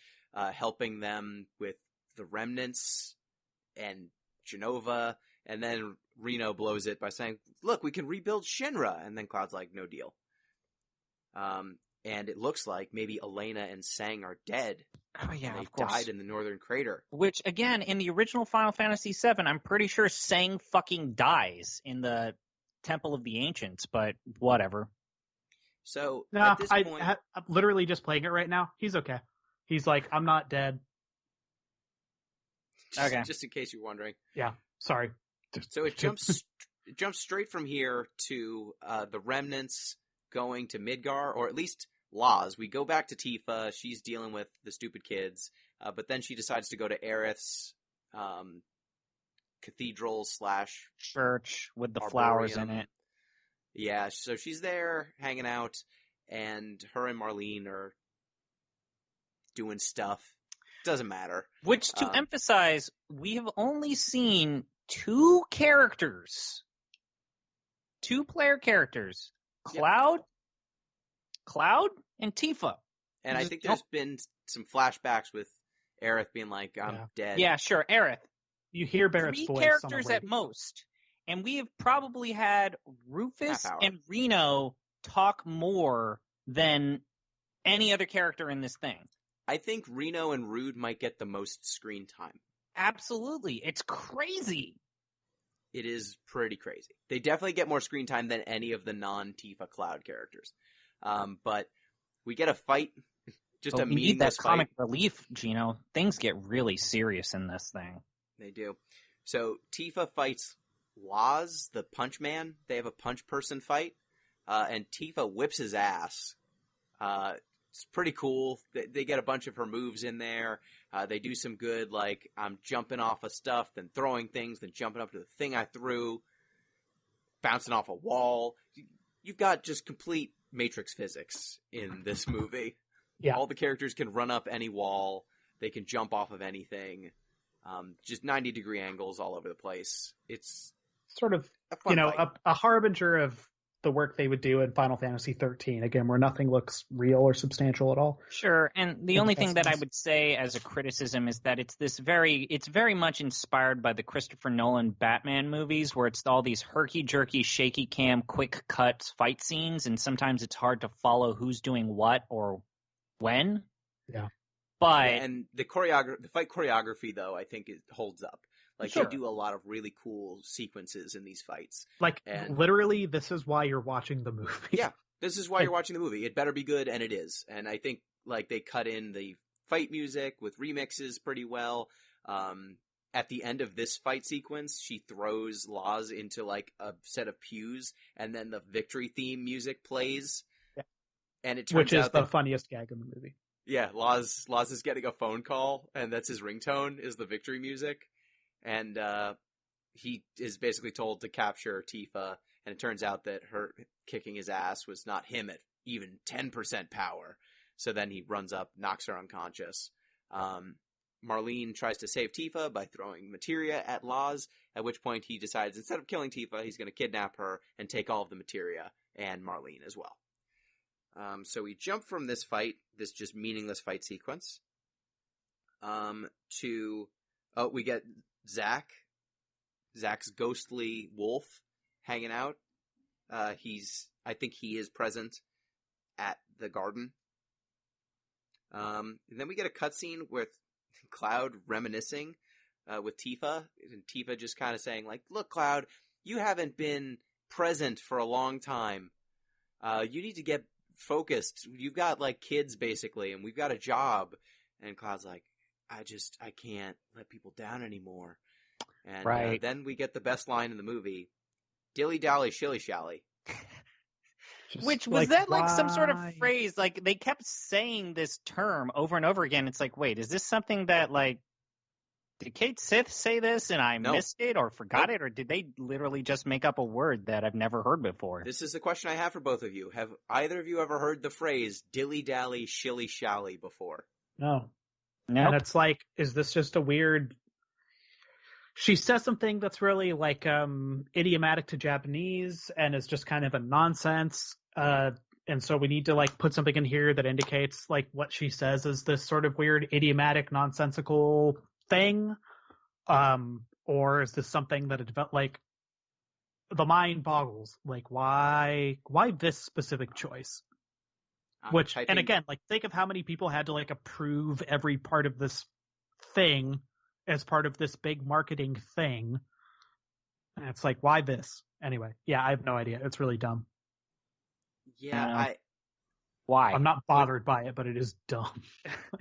helping them with the remnants and Genova, and then Reno blows it by saying, "Look, we can rebuild Shinra," and then Cloud's like, "No deal." And it looks like maybe Elena and Sang are dead. Oh yeah, they of course. died in the Northern Crater. Which, again, in the original Final Fantasy VII, I'm pretty sure Sang fucking dies in the Temple of the Ancients, but whatever. So, no, at this point... I'm literally just playing it right now. He's okay. He's like, I'm not dead. Okay. Just in case you're wondering. Yeah, sorry. So it jumps straight from here to the remnants going to Midgar, or at least Laz. We go back to Tifa. She's dealing with the stupid kids, but then she decides to go to Aerith's cathedral / church with the arboreum. Flowers in it. Yeah, so she's there hanging out, and her and Marlene are doing stuff. Doesn't matter. Which, to emphasize, we have only seen two characters. Two player characters. Cloud and Tifa. And I think there's been some flashbacks with Aerith being like, I'm dead. Yeah, sure, Aerith. You hear Barrett's voice. 3 voice. characters at most. And we have probably had Rufus and Reno talk more than any other character in this thing. I think Reno and Rud might get the most screen time. Absolutely. It's crazy. It is pretty crazy. They definitely get more screen time than any of the non-Tifa Cloud characters. But we get a fight. Just a meaningless need that fight. Comic relief, Gino. Things get really serious in this thing. They do. So Tifa fights Laz, the punch man. They have a punch person fight. And Tifa whips his ass. It's pretty cool. They get a bunch of her moves in there. They do some good, like, I'm jumping off of stuff, then throwing things, then jumping up to the thing I threw, bouncing off a wall. You've got just complete Matrix physics in this movie. Yeah. All the characters can run up any wall. They can jump off of anything. Just 90-degree angles all over the place. It's sort of, a fun a harbinger of the work they would do in Final Fantasy XIII, again, where nothing looks real or substantial at all. Sure, and the only thing that I would say as a criticism is that it's very much inspired by the Christopher Nolan Batman movies, where it's all these herky-jerky, shaky cam, quick cut fight scenes, and sometimes it's hard to follow who's doing what or when. Yeah. But and the fight choreography, though, I think it holds up. Like, Sure. they do a lot of really cool sequences in these fights. Like, And- literally, this is why you're watching the movie. Yeah, this is why you're watching the movie. It better be good, and it is. And I think, like, they cut in the fight music with remixes pretty well. At the end of this fight sequence, she throws Laz into, like, a set of pews, and then the victory theme music plays. Yeah. And it turns Which is out the that, funniest gag in the movie. yeah, Laz is getting a phone call, and that's his ringtone, is the victory music. And he is basically told to capture Tifa, and it turns out that her kicking his ass was not him at even 10% power. So then he runs up, knocks her unconscious. Marlene tries to save Tifa by throwing materia at Laz, at which point he decides instead of killing Tifa, he's going to kidnap her and take all of the materia and Marlene as well. So we jump from this fight, this just meaningless fight sequence, we get Zach's ghostly wolf hanging out. I think he is present at the garden. And then we get a cutscene with Cloud reminiscing with Tifa, and Tifa just kind of saying, like, look, Cloud, you haven't been present for a long time. You need to get focused. You've got, like, kids, basically, and we've got a job. And Cloud's like, I can't let people down anymore. And Right. Then we get the best line in the movie, dilly-dally, shilly-shally. Which was that like some sort of why? phrase? Like they kept saying this term over and over again. It's like, wait, is this something that like did Kate Sith say this and I No. missed it or forgot it, or did they literally just make up a word that I've never heard before? This is the question I have for both of you. Have either of you ever heard the phrase dilly-dally, shilly-shally before? No. Nope. And it's like, is this just a weird... She says something that's really like idiomatic to Japanese and is just kind of a nonsense. And so we need to like put something in here that indicates like what she says is this sort of weird idiomatic nonsensical thing. Or is this something that it developed like the mind boggles? Like why this specific choice? Which, and again, like think of how many people had to like approve every part of this thing as part of this big marketing thing. And it's like, why this? Anyway, yeah, I have no idea. It's really dumb. Yeah, Why? I'm not bothered by it, but it is dumb.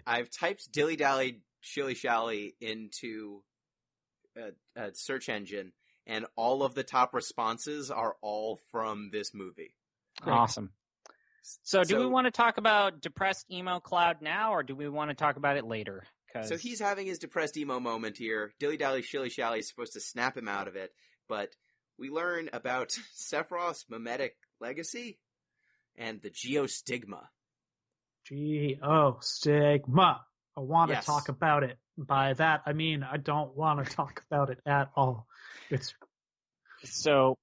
I've typed dilly-dally, shilly-shally into a search engine, and all of the top responses are all from this movie. Awesome. So do we want to talk about depressed emo Cloud now, or do we want to talk about it later? So he's having his depressed emo moment here. Dilly-dally, shilly-shally is supposed to snap him out of it, but we learn about Sephiroth's mimetic legacy and the Stigma. Stigma. I want to Yes. talk about it. By that, I mean I don't want to talk about it at all. So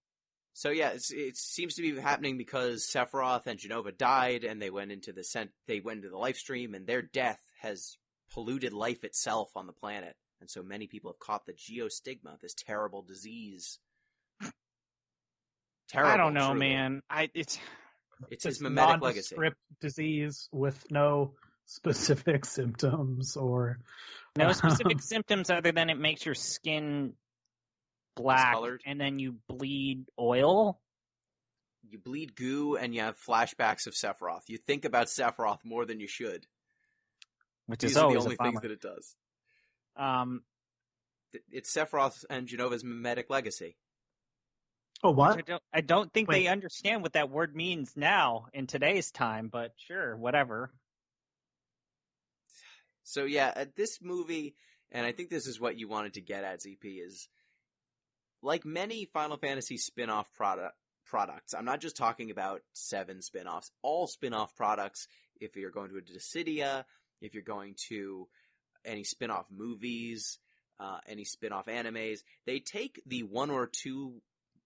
yeah, it seems to be happening because Sephiroth and Genova died, and they went into the life stream, and their death has polluted life itself on the planet, and so many people have caught the Stigma, this terrible disease. Terrible, I don't know, truly. man. It's his this mimetic legacy. nondescript disease with no specific symptoms or no specific symptoms other than it makes your skin black, Discolored. and then you bleed oil. You bleed goo, and you have flashbacks of Sephiroth. You think about Sephiroth more than you should. Which These is are the always only a bummer. things that it does. It's Sephiroth and Genova's mimetic legacy. oh what? I don't think Wait. they understand what that word means now in today's time, but sure, whatever. So yeah, this movie, and I think this is what you wanted to get at, ZP, is like many Final Fantasy spin-off products. I'm not just talking about 7 spin-offs. All spin-off products, if you're going to a Dissidia, if you're going to any spin-off movies, any spin-off animes, they take the 1 or 2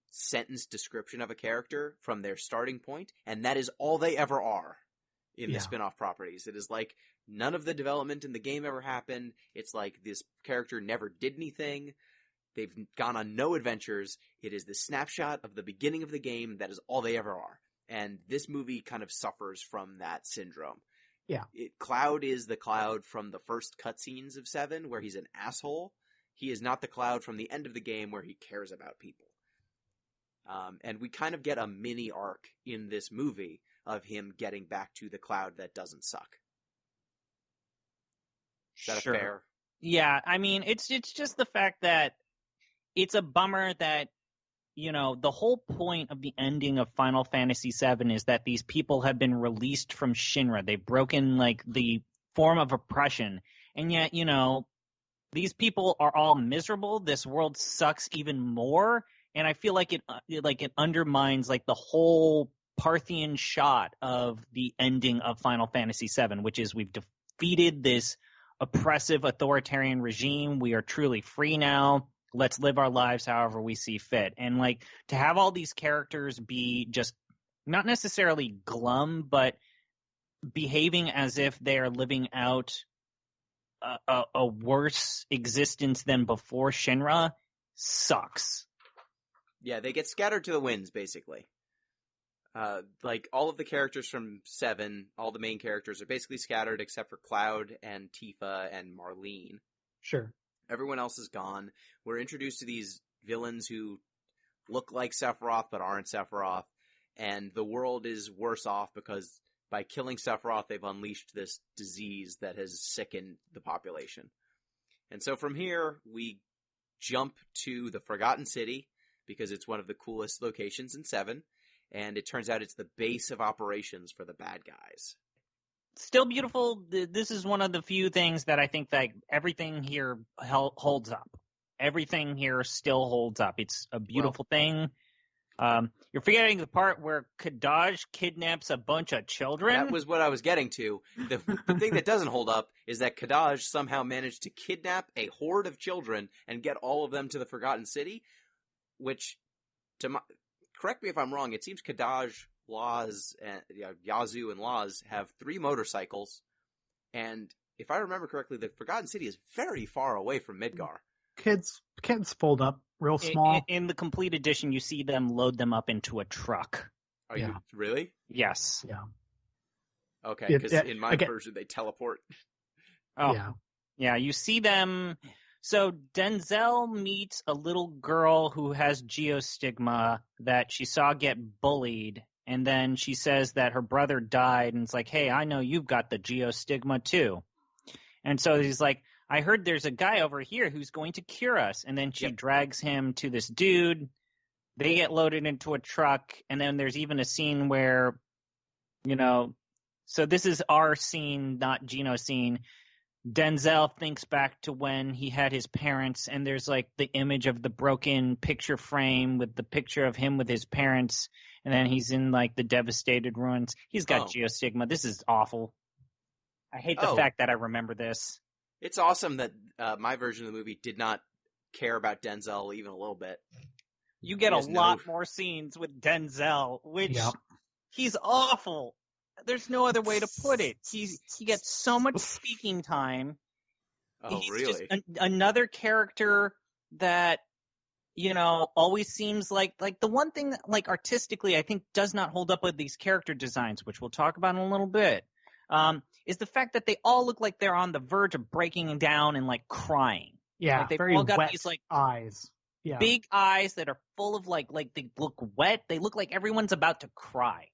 sentence description of a character from their starting point, and that is all they ever are in the spin-off properties. It is like none of the development in the game ever happened. It's like this character never did anything. They've gone on no adventures. It is the snapshot of the beginning of the game. That is all they ever are. And this movie kind of suffers from that syndrome. Yeah. Cloud is the Cloud from the first cutscenes of 7, where he's an asshole. He is not the Cloud from the end of the game where he cares about people. And we kind of get a mini arc in this movie of him getting back to the Cloud that doesn't suck. Is that Sure. a fair? Yeah, I mean, it's just the fact that it's a bummer that, you know, the whole point of the ending of Final Fantasy VII is that these people have been released from Shinra. They've broken, like, the form of oppression. And yet, you know, these people are all miserable. This world sucks even more. And I feel like it undermines, like, the whole Parthian shot of the ending of Final Fantasy VII, which is we've defeated this oppressive authoritarian regime. We are truly free now. Let's live our lives however we see fit. And, like, to have all these characters be just not necessarily glum, but behaving as if they are living out a worse existence than before Shinra sucks. Yeah, they get scattered to the winds, basically. Like, all of the characters from 7, all the main characters are basically scattered except for Cloud and Tifa and Marlene. Sure. Everyone else is gone. We're introduced to these villains who look like Sephiroth but aren't Sephiroth, and the world is worse off because by killing Sephiroth, they've unleashed this disease that has sickened the population. And so from here, we jump to the Forgotten City, because it's one of the coolest locations in 7, and it turns out it's the base of operations for the bad guys. Still beautiful. This is one of the few things that I think that everything here holds up. Everything here still holds up. It's a beautiful thing. You're forgetting the part where Kadaj kidnaps a bunch of children. That was what I was getting to. The thing that doesn't hold up is that Kadaj somehow managed to kidnap a horde of children and get all of them to the Forgotten City, which, correct me if I'm wrong, it seems Kadaj, Laz, and Yazoo and Laz have 3 motorcycles, and if I remember correctly, the Forgotten City is very far away from Midgar. Kids fold up real small. In the complete edition, you see them load them up into a truck. Are you really? Yes. Yeah. Okay, because in my version they teleport. Oh, Yeah. Yeah, you see them. So Denzel meets a little girl who has geostigma that she saw get bullied, and then she says that her brother died, and it's like, hey, I know you've got the geostigma too. And so he's like, I heard there's a guy over here who's going to cure us. And then she drags him to this dude. They get loaded into a truck, and then there's even a scene where, you know, so this is our scene, not Gino's scene. Denzel thinks back to when he had his parents, and there's like the image of the broken picture frame with the picture of him with his parents, and then he's in like the devastated ruins. He's got geostigma. This is awful. I hate the fact that I remember this. It's awesome that my version of the movie did not care about Denzel even a little bit. You get a lot more scenes with Denzel, which he's awful. There's no other way to put it. He gets so much speaking time. Oh, He's really? just another character that, you know, always seems like the one thing that, like, artistically, I think does not hold up with these character designs, which we'll talk about in a little bit, is the fact that they all look like they're on the verge of breaking down and, like, crying. Yeah, like, they've very all got wet these, like, eyes. Yeah. big eyes that are full of, like they look wet. They look like everyone's about to cry.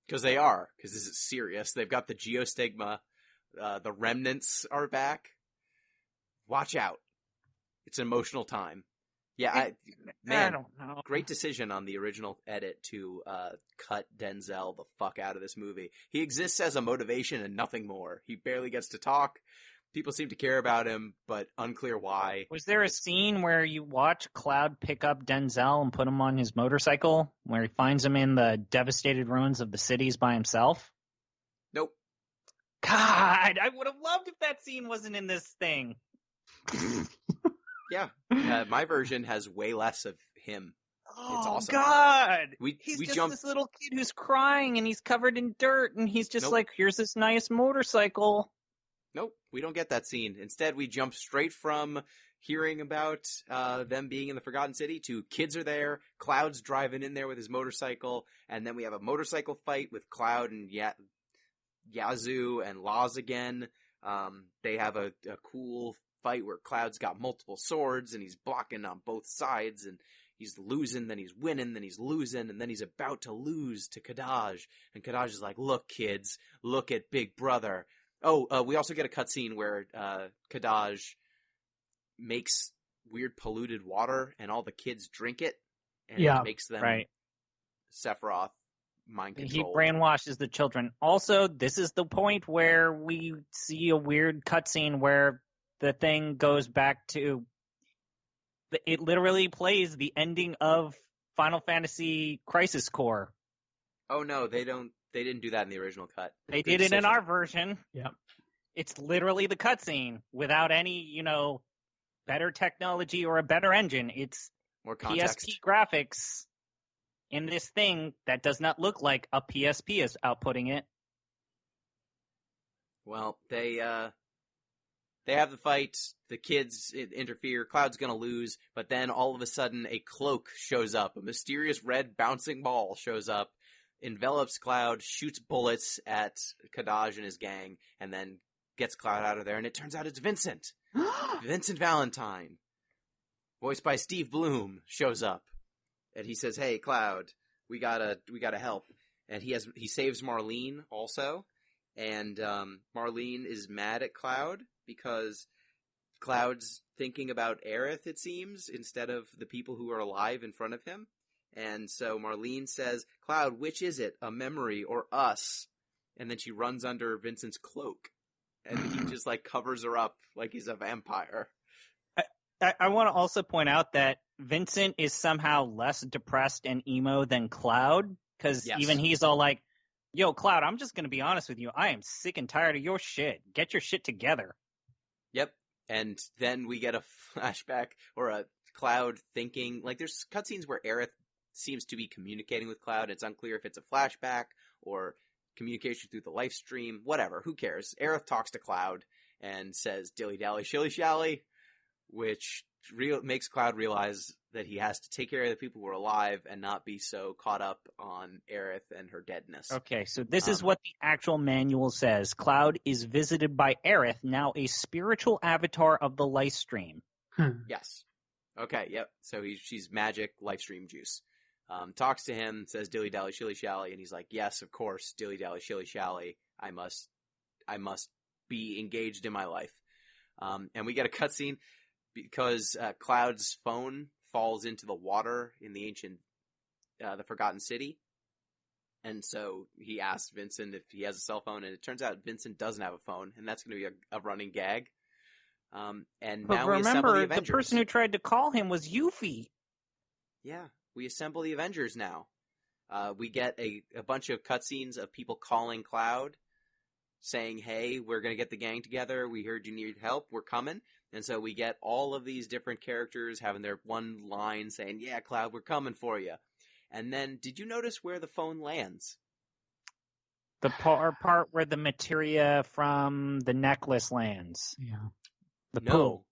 Because they are. Because this is serious. They've got the geostigma. The remnants are back. Watch out. It's an emotional time. Yeah, I don't know. Great decision on the original edit to cut Denzel the fuck out of this movie. He exists as a motivation and nothing more. He barely gets to talk. People seem to care about him, but unclear why. Was there a scene where you watch Cloud pick up Denzel and put him on his motorcycle, where he finds him in the devastated ruins of the cities by himself? Nope. God, I would have loved if that scene wasn't in this thing. Yeah, my version has way less of him. It's awesome. God! He's this little kid who's crying, and he's covered in dirt, and he's just like, here's this nice motorcycle. Nope, we don't get that scene. Instead, we jump straight from hearing about them being in the Forgotten City to kids are there, Cloud's driving in there with his motorcycle, and then we have a motorcycle fight with Cloud and Yazoo and Laz again. They have a cool fight where Cloud's got multiple swords and he's blocking on both sides and he's losing, then he's winning, then he's losing, and then he's about to lose to Kadaj. And Kadaj is like, look, kids, look at Big Brother. Oh, we also get a cutscene where Kadaj makes weird polluted water and all the kids drink it. And it makes them Sephiroth mind controlled. He brainwashes the children. Also, this is the point where we see a weird cutscene where the thing goes back to... It literally plays the ending of Final Fantasy Crisis Core. Oh no, they didn't do that in the original cut. They did it in our version. Yep. It's literally the cutscene without any, better technology or a better engine. It's more context. PSP graphics in this thing that does not look like a PSP is outputting it. Well, they have the fight. The kids interfere. Cloud's gonna lose, but then all of a sudden a cloak shows up. A mysterious red bouncing ball shows up, envelops Cloud, shoots bullets at Kadaj and his gang, and then gets Cloud out of there. And it turns out it's Vincent. Vincent Valentine, voiced by Steve Bloom, shows up. And he says, "Hey, Cloud, we gotta help." And he saves Marlene also. And Marlene is mad at Cloud because Cloud's thinking about Aerith, it seems, instead of the people who are alive in front of him. And so Marlene says, "Cloud, which is it, a memory or us?" And then she runs under Vincent's cloak. And he just covers her up like he's a vampire. I want to also point out that Vincent is somehow less depressed and emo than Cloud, because even he's all like, "Yo, Cloud, I'm just going to be honest with you. I am sick and tired of your shit. Get your shit together." Yep. And then we get a flashback or a Cloud thinking, there's cutscenes where Aerith seems to be communicating with Cloud. It's unclear if it's a flashback or communication through the live stream, whatever, who cares? Aerith talks to Cloud and says dilly-dally, shilly-shally, which makes Cloud realize that he has to take care of the people who are alive and not be so caught up on Aerith and her deadness. Okay, so this is what the actual manual says. Cloud is visited by Aerith, now a spiritual avatar of the live stream. Yes. Okay, yep. So she's magic live stream juice. Talks to him, says dilly-dally, shilly-shally, and he's like, "Yes, of course, dilly-dally, shilly-shally. I must be engaged in my life." And we get a cutscene because Cloud's phone falls into the water in the ancient, the Forgotten City. And so he asks Vincent if he has a cell phone, and it turns out Vincent doesn't have a phone, and that's going to be a running gag. And but now we assemble the remember, Avengers. the person who tried to call him was Yuffie. Yeah, we assemble the Avengers now. We get a bunch of cutscenes of people calling Cloud, saying, "Hey, we're going to get the gang together. We heard you need help. We're coming." And so we get all of these different characters having their one line saying, "Yeah, Cloud, we're coming for you." And then, did you notice where the phone lands? The part where the materia from the necklace lands. Yeah. The No. pool.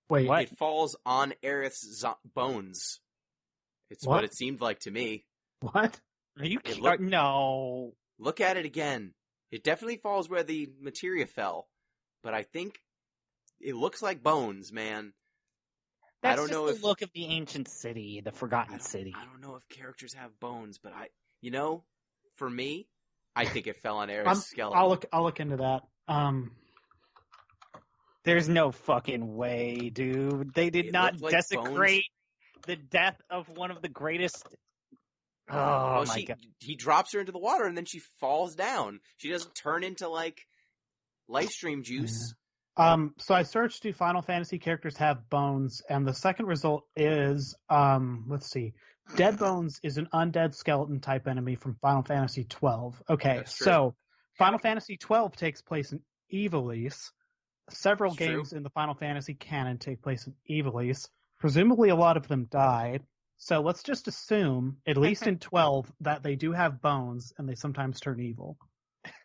Wait. What? It falls on Aerith's bones. It's what it seemed like to me. What? Are you It no. Look at it again. It definitely falls where the materia fell. But I think it looks like bones, man. That's I don't know just if the look of the ancient city, the Forgotten City. I don't know if characters have bones, but for me, I think it fell on Aerith's skeleton. I'll look into that. There's no fucking way, dude. They did not desecrate the death of one of the greatest. Oh my god! He drops her into the water and then she falls down. She doesn't turn into live stream juice. So I searched, do Final Fantasy characters have bones? And the second result is, let's see. Dead Bones is an undead skeleton type enemy from Final Fantasy XII. Okay, so Final Fantasy XII takes place in Ivalice. Several games in the Final Fantasy canon take place in Ivalice. Presumably a lot of them died. So let's just assume, at least in 12, that they do have bones and they sometimes turn evil.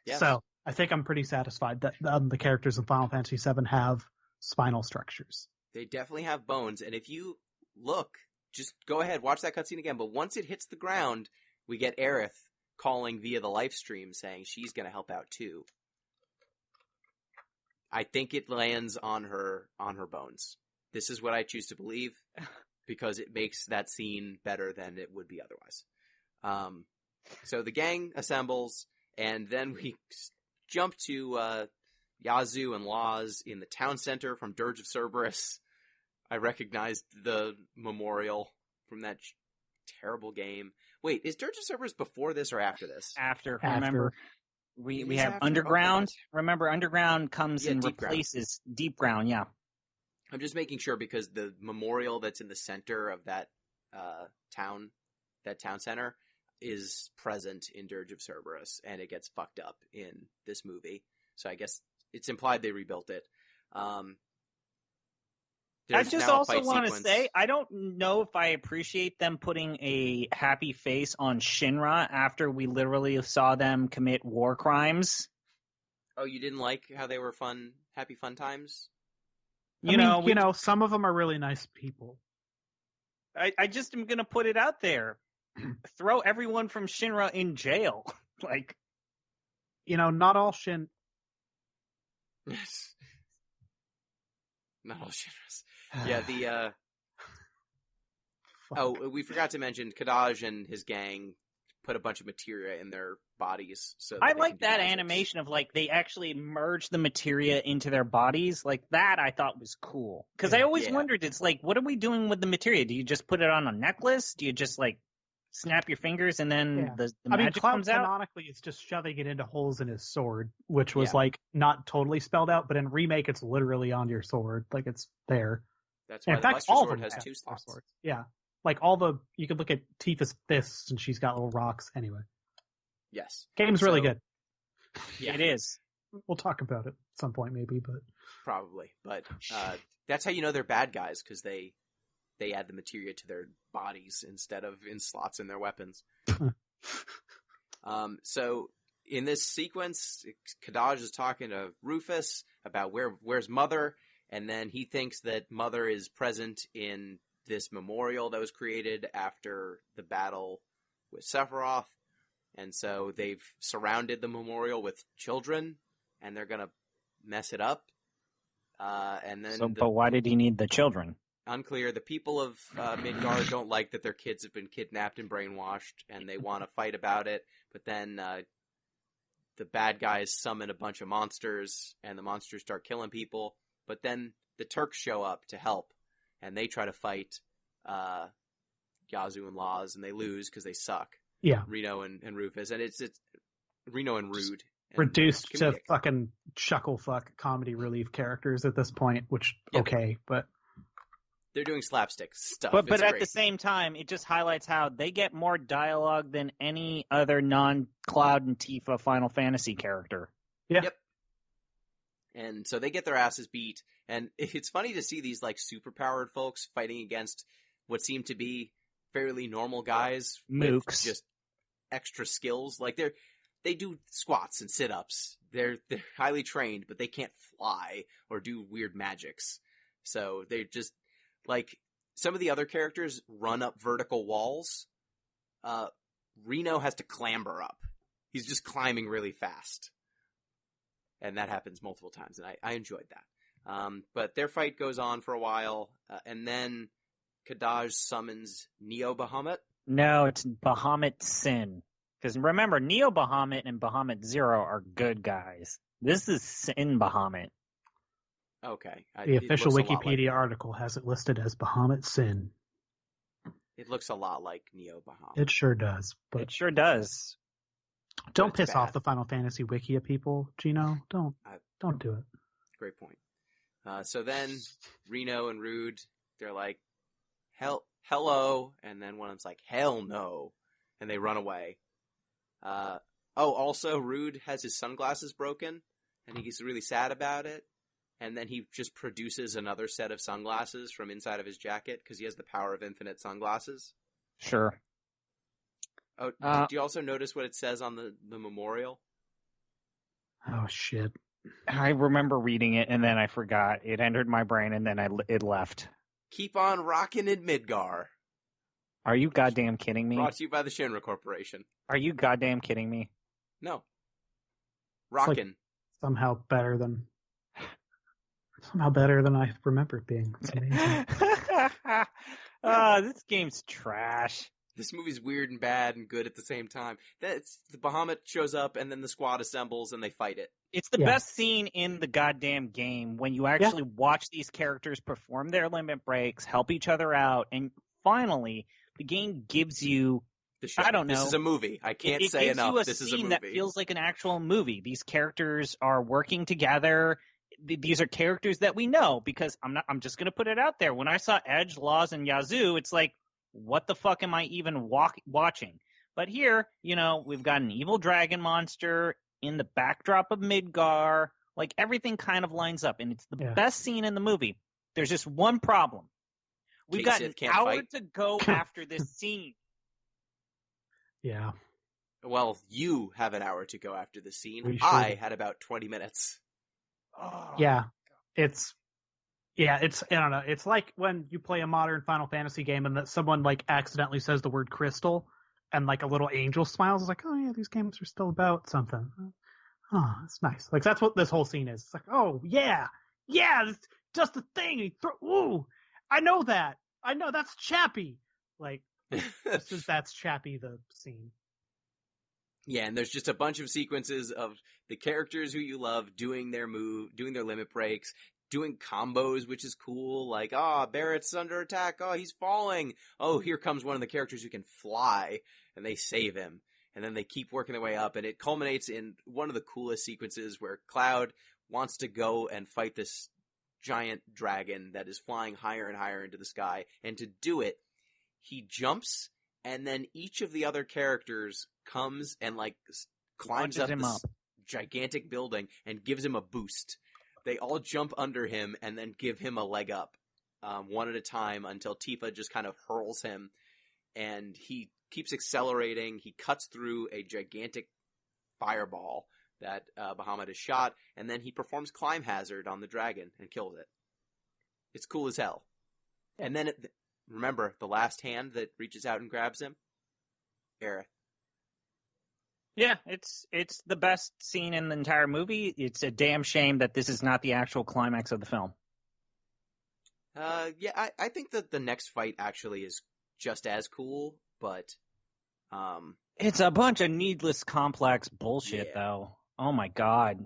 Yes. So I think I'm pretty satisfied that the characters in Final Fantasy VII have spinal structures. They definitely have bones. And if you look, just go ahead, watch that cutscene again. But once it hits the ground, we get Aerith calling via the live stream saying she's going to help out too. I think it lands on her bones. This is what I choose to believe because it makes that scene better than it would be otherwise. So the gang assembles, and then we jump to Yazoo and Laz in the town center from Dirge of Cerberus. I recognized the memorial from that terrible game. Wait, is Dirge of Cerberus before this or after this? After. Remember, we have after? Underground. Okay. Remember, Underground comes and Deep Ground. replaces Deep Ground, yeah. I'm just making sure because the memorial that's in the center of that town center, is present in Dirge of Cerberus, and it gets fucked up in this movie. So I guess it's implied they rebuilt it. I There's just now a also fight want to sequence. say, I don't know if I appreciate them putting a happy face on Shinra after we literally saw them commit war crimes. Oh, you didn't like how they were happy fun times? I mean, some of them are really nice people. I just am going to put it out there. Throw everyone from Shinra in jail. Like, not all Shin. Not all Shinras. Yeah, we forgot to mention Kadaj and his gang put a bunch of materia in their bodies. So I they like can do that magics. animation of like they actually merge the materia into their bodies. Like that I thought was cool. Because I always wondered, it's like, what are we doing with the materia? Do you just put it on a necklace? Do you just like snap your fingers and then the magic comes out? Canonically, it's just shoving it into holes in his sword, which was like not totally spelled out, but in remake, it's literally on your sword, like it's there. That's why in the fact, Buster all Sword of them has have 2 slots. swords. Yeah, like you could look at Tifa's fists, and she's got little rocks. Anyway, Yes, game's really good. Yeah, It is. We'll talk about it at some point, maybe, but probably. But that's how you know they're bad guys, because they add the materia to their bodies instead of in slots in their weapons. So in this sequence, Kadaj is talking to Rufus about where's Mother, and then he thinks that Mother is present in this memorial that was created after the battle with Sephiroth, and so they've surrounded the memorial with children, and they're gonna mess it up. And then But why did he need the children? Unclear. The people of Midgard don't like that their kids have been kidnapped and brainwashed, and they want to fight about it. But then the bad guys summon a bunch of monsters, and the monsters start killing people. But then the Turks show up to help, and they try to fight Yazoo and Laz, and they lose because they suck. Yeah, Reno and Rufus, and it's Reno and Rude. And reduced to comedic. fucking chuckle fuck comedy relief characters at this point, which but They're doing slapstick stuff. But It's at great. the same time, it just highlights how they get more dialogue than any other non-Cloud and Tifa Final Fantasy character. Yeah. Yep. And so they get their asses beat, and it's funny to see these like superpowered folks fighting against what seem to be fairly normal guys with Mooks. just extra skills. Like they do squats and sit-ups. They're highly trained, but they can't fly or do weird magics. So they're just like some of the other characters run up vertical walls. Reno has to clamber up. He's just climbing really fast. And that happens multiple times, and I enjoyed that. But their fight goes on for a while, and then Kadaj summons Neo Bahamut. No, it's Bahamut Sin. Because remember, Neo Bahamut and Bahamut Zero are good guys. This is Sin Bahamut. Okay. The It official looks a lot Wikipedia article has it listed as Bahamut Sin. It looks a lot like Neo Bahamut. It sure does. But It sure does. don't it's piss bad. off the Final Fantasy Wikia people, Gino. Don't do it. Great point. So then Reno and Rude, they're like, hello, and then one of them's like, hell no, and they run away. Also, Rude has his sunglasses broken, and he's really sad about it, and then he just produces another set of sunglasses from inside of his jacket, because he has the power of infinite sunglasses. Sure. Oh, do you also notice what it says on the memorial? Oh, shit. I remember reading it, and then I forgot. It entered my brain, and then it left. Keep on rockin' in Midgar. Are you goddamn kidding me? Brought to you by the Shinra Corporation. Are you goddamn kidding me? No. Rockin'. Somehow better than somehow better than I remember it being. It's amazing. This game's trash. This movie's weird and bad and good at the same time. That's the Bahamut shows up and then the squad assembles and they fight it. It's the best scene in the goddamn game when you actually watch these characters perform their limit breaks, help each other out, and finally the game gives you I don't know. This is a movie. I can't say enough. This is a movie. That feels like an actual movie. These characters are working together. These are characters that we know because I'm just going to put it out there. When I saw Edge, Laws, and Yazoo, it's like, what the fuck am I even watching? But here, we've got an evil dragon monster in the backdrop of Midgar. Like, everything kind of lines up, and it's the best scene in the movie. There's just one problem. We've got an hour to go after this scene. Yeah. Well, you have an hour to go after the scene. I had about 20 minutes. Oh, yeah. It's I don't know. It's like when you play a modern Final Fantasy game and that someone like accidentally says the word crystal and like a little angel smiles. It's like, oh yeah, these games are still about something. Oh, it's nice. Like that's what this whole scene is. It's like, oh yeah, it's just the thing. Ooh, I know that. I know that's Chappie. Like, that's Chappie the scene. Yeah, and there's just a bunch of sequences of the characters who you love doing their limit breaks, doing combos, which is cool. Like, Barrett's under attack. Oh, he's falling. Oh, here comes one of the characters who can fly, and they save him. And then they keep working their way up, and it culminates in one of the coolest sequences where Cloud wants to go and fight this giant dragon that is flying higher and higher into the sky. And to do it, he jumps, and then each of the other characters comes and like climbs up this gigantic building and gives him a boost. They all jump under him and then give him a leg up, one at a time, until Tifa just kind of hurls him, and he keeps accelerating. He cuts through a gigantic fireball that Bahamut has shot, and then he performs Climb Hazard on the dragon and kills it. It's cool as hell. And then, remember, the last hand that reaches out and grabs him? Aerith. Yeah, it's the best scene in the entire movie. It's a damn shame that this is not the actual climax of the film. Yeah, I think that the next fight actually is just as cool, but it's a bunch of needless complex bullshit though. Oh my god.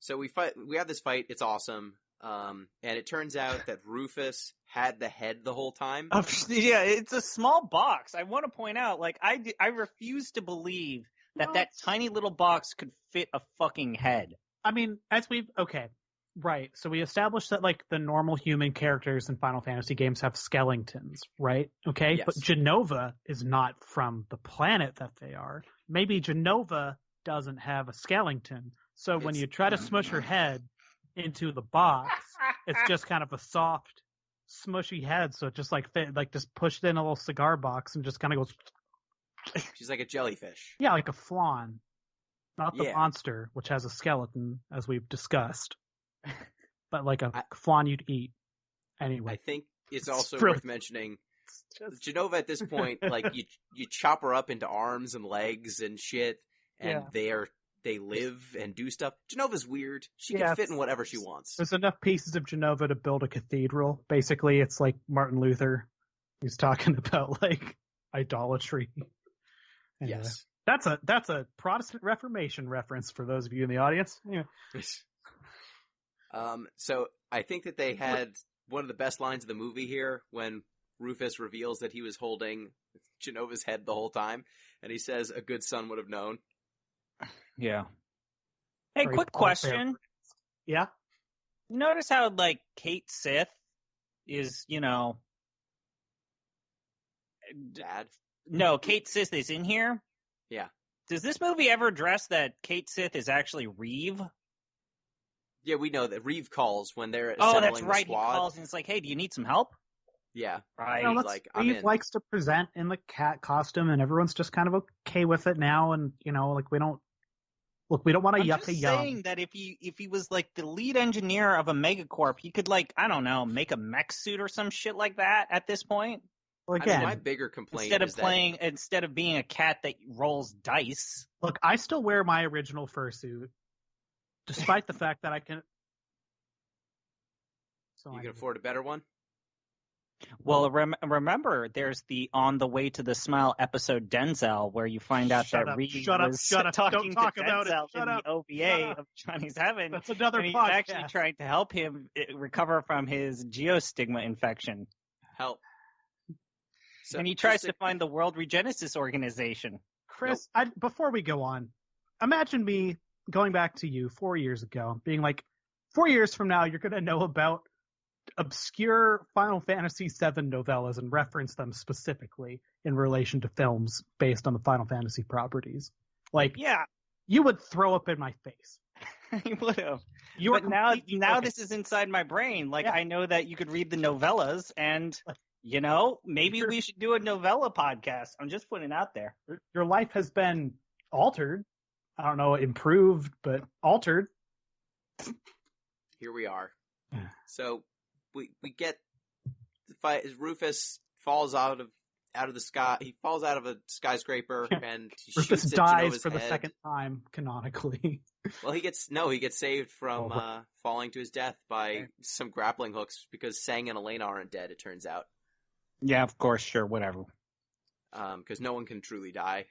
So we have this fight, it's awesome. And it turns out that Rufus had the head the whole time. Yeah, it's a small box. I want to point out, like, I refuse to believe that tiny little box could fit a fucking head. I mean, right. So we established that, like, the normal human characters in Final Fantasy games have skeletons, right? Okay? Yes. But Jenova is not from the planet that they are. Maybe Jenova doesn't have a skeleton. So when you try to smush her head into the box, it's just kind of a soft, smushy head. So it just like just pushed in a little cigar box and just kind of goes. She's like a jellyfish. Yeah, like a flan. Not the monster, which has a skeleton, as we've discussed. But like a flan you'd eat. Anyway. I think it's also worth mentioning Jenova at this point, like you chop her up into arms and legs and shit, and they live and do stuff. Jenova's weird. She can fit in whatever she wants. There's enough pieces of Jenova to build a cathedral. Basically, it's like Martin Luther. He's talking about like idolatry. Anyway, yes. That's a Protestant Reformation reference for those of you in the audience. Yeah. So I think that they had one of the best lines of the movie here when Rufus reveals that he was holding Jenova's head the whole time, and he says, "A good son would have known." Yeah. Hey, quick question. Yeah? Notice how, like, Kate Sith is, Dad? No, Kate Sith is in here? Yeah. Does this movie ever address that Kate Sith is actually Reeve? Yeah, we know that Reeve calls when they're assembling that's right. The squad. He calls and it's like, hey, do you need some help? Yeah. Right. Reeve likes to present in the cat costume, and everyone's just kind of okay with it now, and, like, we don't want to yucca yum. I'm just saying that if he was, like, the lead engineer of a megacorp, he could, like, I don't know, make a mech suit or some shit like that at this point. Well, again, my bigger complaint instead of being a cat that rolls dice. Look, I still wear my original fursuit, despite the fact that I can. So You I can need afford a better one? Well, remember, there's the On the Way to the Smile episode Denzel, where you find out Shut that up, Reed shut up, was shut up. Don't talking talk to about it. Denzel Shut in up, the shut OVA up. of Johnny's Heaven. That's another and he's podcast. actually trying to help him recover from his geostigma infection. Help. So, And he tries to find the World Regenesis Organization. Chris, before we go on, imagine me going back to you 4 years ago, being like, 4 years from now, you're going to know about obscure Final Fantasy VII novellas and reference them specifically in relation to films based on the Final Fantasy properties. Like, Yeah, you would throw up in my face. he would have. You were But now okay. this is inside my brain. Like, Yeah. I know that you could read the novellas, and, you know, maybe we should do a novella podcast. I'm just putting it out there. Your life has been altered. I don't know, improved, but altered. Here we are. So we get the fight. Rufus falls out of the sky. He falls out of a skyscraper and he Rufus shoots at dies Genova's for the head. second time canonically. Well, he gets saved from falling to his death by some grappling hooks because Sang and Elena aren't dead. It turns out. Yeah, of course, sure, whatever. Because no one can truly die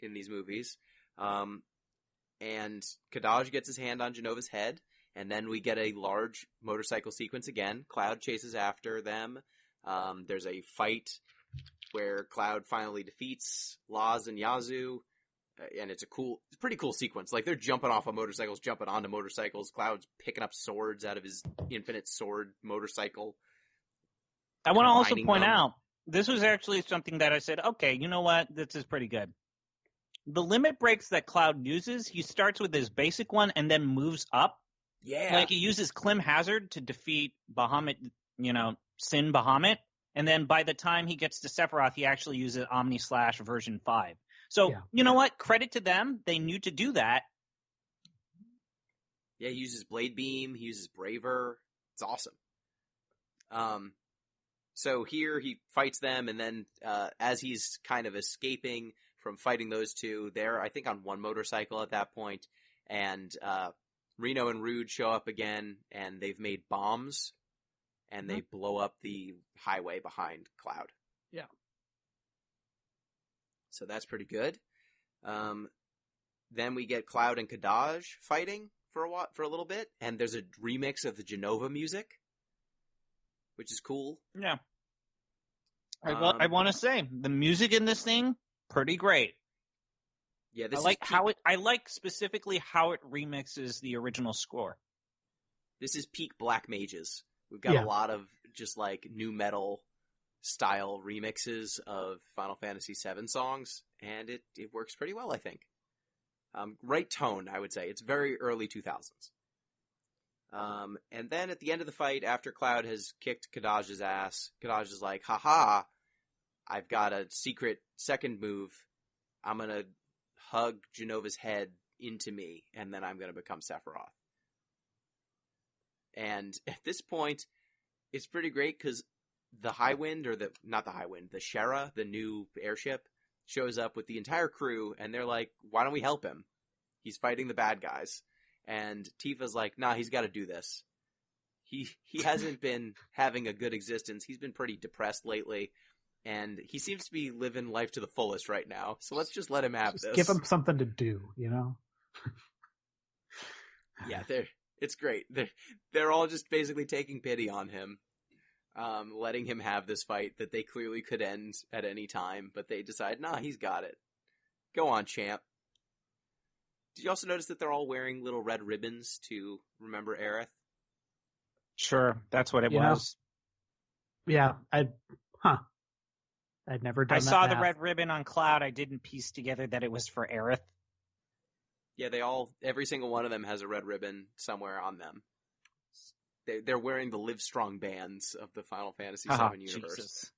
in these movies. And Kadaj gets his hand on Genova's head, and then we get a large motorcycle sequence again. Cloud chases after them. There's a fight where Cloud finally defeats Laz and Yazoo, and it's a pretty cool sequence. Like, they're jumping off of motorcycles, jumping onto motorcycles. Cloud's picking up swords out of his infinite sword motorcycle. I want to also combining point them. out, this was actually something that I said, okay, you know what? This is pretty good. The limit breaks that Cloud uses, he starts with his basic one and then moves up. Yeah. Like, he uses Klim Hazard to defeat Bahamut, Sin Bahamut. And then by the time he gets to Sephiroth, he actually uses Omni Slash version 5. So, Yeah. You know what? Credit to them. They knew to do that. Yeah, he uses Blade Beam, he uses Braver. It's awesome. So here he fights them, and then as he's kind of escaping from fighting those two, they're, I think, on one motorcycle at that point, and Reno and Rude show up again, and they've made bombs, and they blow up the highway behind Cloud. Yeah. So that's pretty good. Then we get Cloud and Kadaj fighting for a little bit, and there's a remix of the Genova music, which is cool. Yeah. I want to say, the music in this thing, pretty great. Yeah, I like specifically how it remixes the original score. This is peak Black Mages. We've got a lot of just like new metal style remixes of Final Fantasy VII songs, and it works pretty well, I think. Right tone, I would say. It's very early 2000s. And then at the end of the fight, after Cloud has kicked Kadaj's ass, Kadaj is like, haha, I've got a secret second move. I'm going to hug Genova's head into me, and then I'm going to become Sephiroth. And at this point, it's pretty great because the the Shera, the new airship, shows up with the entire crew, and they're like, why don't we help him? He's fighting the bad guys. And Tifa's like, nah, he's got to do this. He hasn't been having a good existence. He's been pretty depressed lately, and he seems to be living life to the fullest right now. So let's just let him have this. Give him something to do, you know? Yeah, it's great. They're all just basically taking pity on him, letting him have this fight that they clearly could end at any time, but they decide, nah, he's got it. Go on, champ. Did you also notice that they're all wearing little red ribbons to remember Aerith? Sure, that's what it was. Yeah, I'd never done that. I saw the math. red ribbon on Cloud. I didn't piece together that it was for Aerith. Yeah, every single one of them has a red ribbon somewhere on them. They're wearing the Livestrong bands of the Final Fantasy VII universe. Jesus.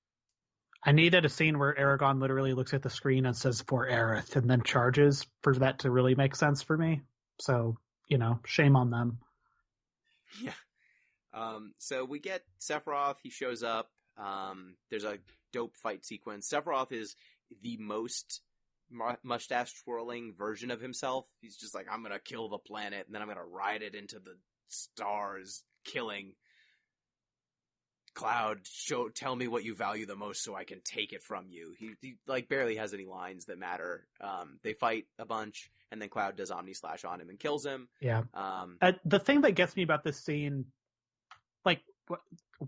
I needed a scene where Aragon literally looks at the screen and says for Aerith and then charges for that to really make sense for me. So, shame on them. Yeah. So we get Sephiroth. He shows up. There's a dope fight sequence. Sephiroth is the most mustache twirling version of himself. He's just like, I'm going to kill the planet and then I'm going to ride it into the stars, killing. Cloud, tell me what you value the most so I can take it from you. He like barely has any lines that matter. They fight a bunch, and then Cloud does Omni Slash on him and kills him. Yeah. The thing that gets me about this scene, like,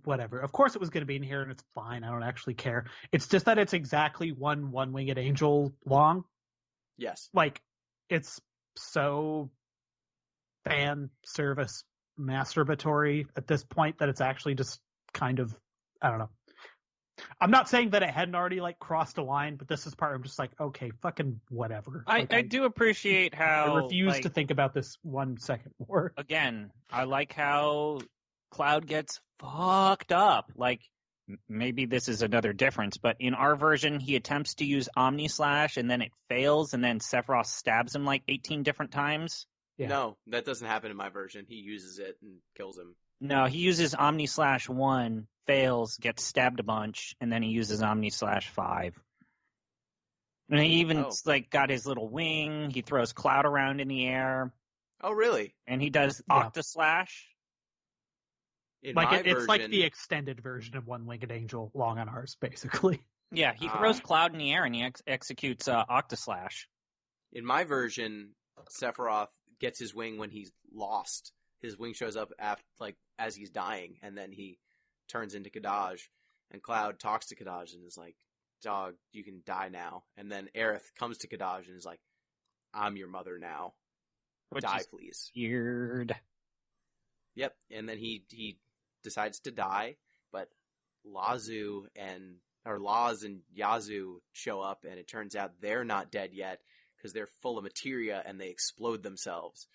whatever. Of course it was going to be in here, and it's fine. I don't actually care. It's just that it's exactly one-winged angel long. Yes. Like, it's so fan service masturbatory at this point that it's actually just kind of, I don't know. I'm not saying that it hadn't already like crossed a line, but this is part I'm just like, okay, fucking whatever. I do appreciate how I refuse to think about this 1 second more. Again, I like how Cloud gets fucked up. Like, maybe this is another difference, but in our version, he attempts to use Omni Slash and then it fails, and then Sephiroth stabs him like 18 different times. Yeah. No, that doesn't happen in my version. He uses it and kills him. No, he uses Omni Slash 1, fails, gets stabbed a bunch, and then he uses Omni Slash 5. And he even like got his little wing. He throws Cloud around in the air. Oh, really? And he does Octa Slash. In like my it's version, like the extended version of One-Winged Angel long on ours, basically. Yeah, he throws Cloud in the air and he executes Octa Slash. In my version, Sephiroth gets his wing when he's lost. His wing shows up as he's dying, and then he turns into Kadaj. And Cloud talks to Kadaj and is like, "Dog, you can die now." And then Aerith comes to Kadaj and is like, "I'm your mother now. Die, please." Weird. Yep. And then he decides to die, but Laz and Yazoo show up, and it turns out they're not dead yet because they're full of materia and they explode themselves.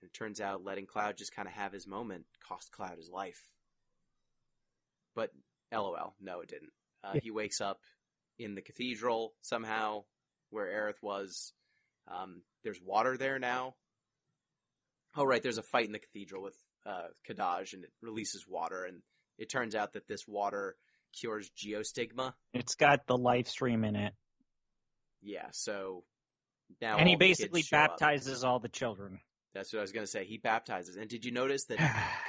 And it turns out letting Cloud just kind of have his moment cost Cloud his life. But LOL, no, it didn't. He wakes up in the cathedral somehow where Aerith was. There's water there now. Oh, right, there's a fight in the cathedral with Kadaj, and it releases water, and it turns out that this water cures geostigma. It's got the life stream in it. Yeah, so now and he basically baptizes all the children. That's what I was going to say. He baptizes. And did you notice that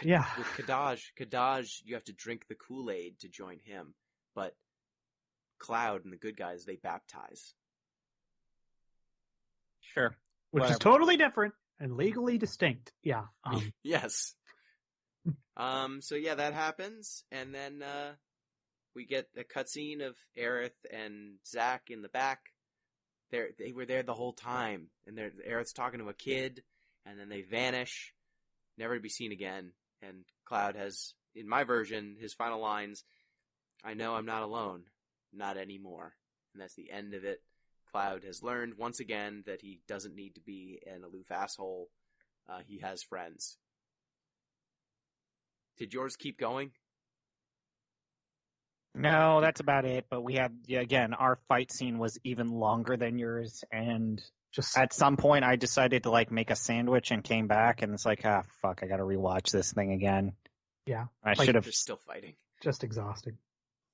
Yeah. with Kadaj, you have to drink the Kool-Aid to join him, but Cloud and the good guys, they baptize. Sure. Which is totally different and legally distinct. Yeah. Yes. So yeah, that happens, and then we get a cutscene of Aerith and Zack in the back. They were there the whole time, and Aerith's talking to a kid, and then they vanish, never to be seen again. And Cloud has, in my version, his final lines, "I know I'm not alone, not anymore." And that's the end of it. Cloud has learned once again that he doesn't need to be an aloof asshole. He has friends. Did yours keep going? No, that's about it. But we had, again, our fight scene was even longer than yours. And just at some point I decided to like make a sandwich and came back, and it's like, fuck, I got to rewatch this thing again. Yeah. I should have. They're still fighting. Just exhausting.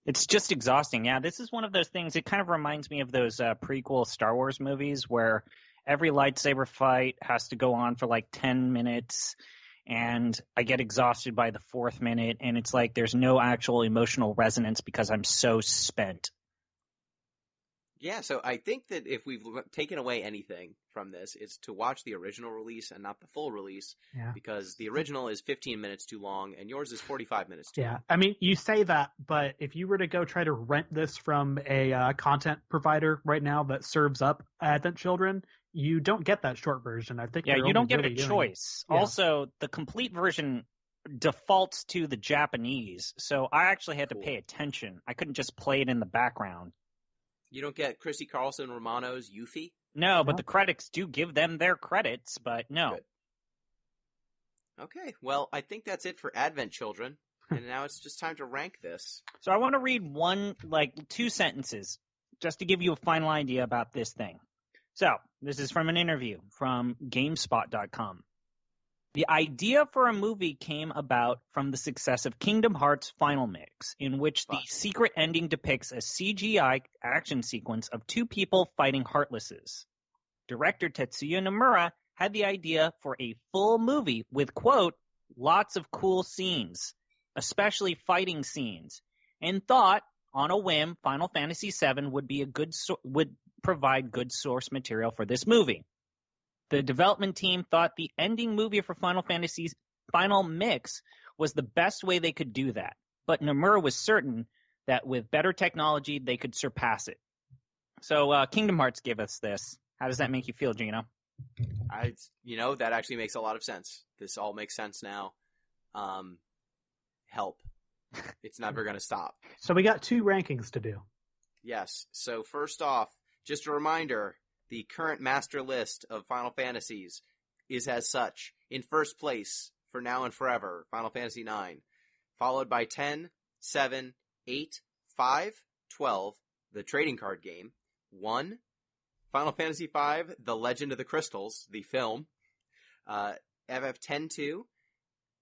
It's just exhausting. Yeah, this is one of those things. It kind of reminds me of those prequel Star Wars movies where every lightsaber fight has to go on for like 10 minutes. And I get exhausted by the 4th minute, and it's like there's no actual emotional resonance because I'm so spent. Yeah, so I think that if we've taken away anything from this, it's to watch the original release and not the full release, because the original is 15 minutes too long, and yours is 45 minutes too long. I mean, you say that, but if you were to go try to rent this from a content provider right now that serves up Advent Children, you don't get that short version. I think. Yeah, you don't get a choice. Yeah. Also, the complete version defaults to the Japanese, so I actually had to pay attention. I couldn't just play it in the background. You don't get Chrissy Carlson Romano's Yuffie? No, but the credits do give them their credits, but no. Good. Okay, well, I think that's it for Advent Children, and now it's just time to rank this. So I want to read 2 sentences just to give you a final idea about this thing. So, this is from an interview from GameSpot.com. The idea for a movie came about from the success of Kingdom Hearts Final Mix, in which the secret ending depicts a CGI action sequence of 2 people fighting Heartlesses. Director Tetsuya Nomura had the idea for a full movie with, quote, lots of cool scenes. especially fighting scenes, and thought, on a whim, Final Fantasy VII would provide good source material for this movie. The development team thought the ending movie for Final Fantasy's Final Mix was the best way they could do that, but Nomura was certain that with better technology, they could surpass it. So Kingdom Hearts gave us this. How does that make you feel, Gino? That actually makes a lot of sense. This all makes sense now. Help. It's never going to stop. So we got 2 rankings to do. Yes. So first off, just a reminder, the current master list of Final Fantasies is as such. In first place, for now and forever, Final Fantasy IX, followed by 10, 7, 8, 5, 12, the trading card game, 1, Final Fantasy V, The Legend of the Crystals, the film, FF10-2,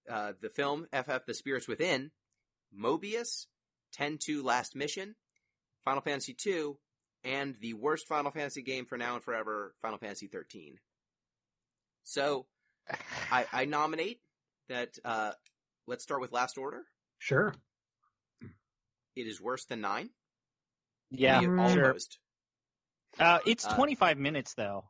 the film FF The Spirits Within, Mobius, 10-2 Last Mission, Final Fantasy II, and the worst Final Fantasy game for now and forever, Final Fantasy XIII. So, I nominate that, let's start with Last Order. Sure. It is worse than 9. Yeah, almost. Sure. It's 25 minutes, though.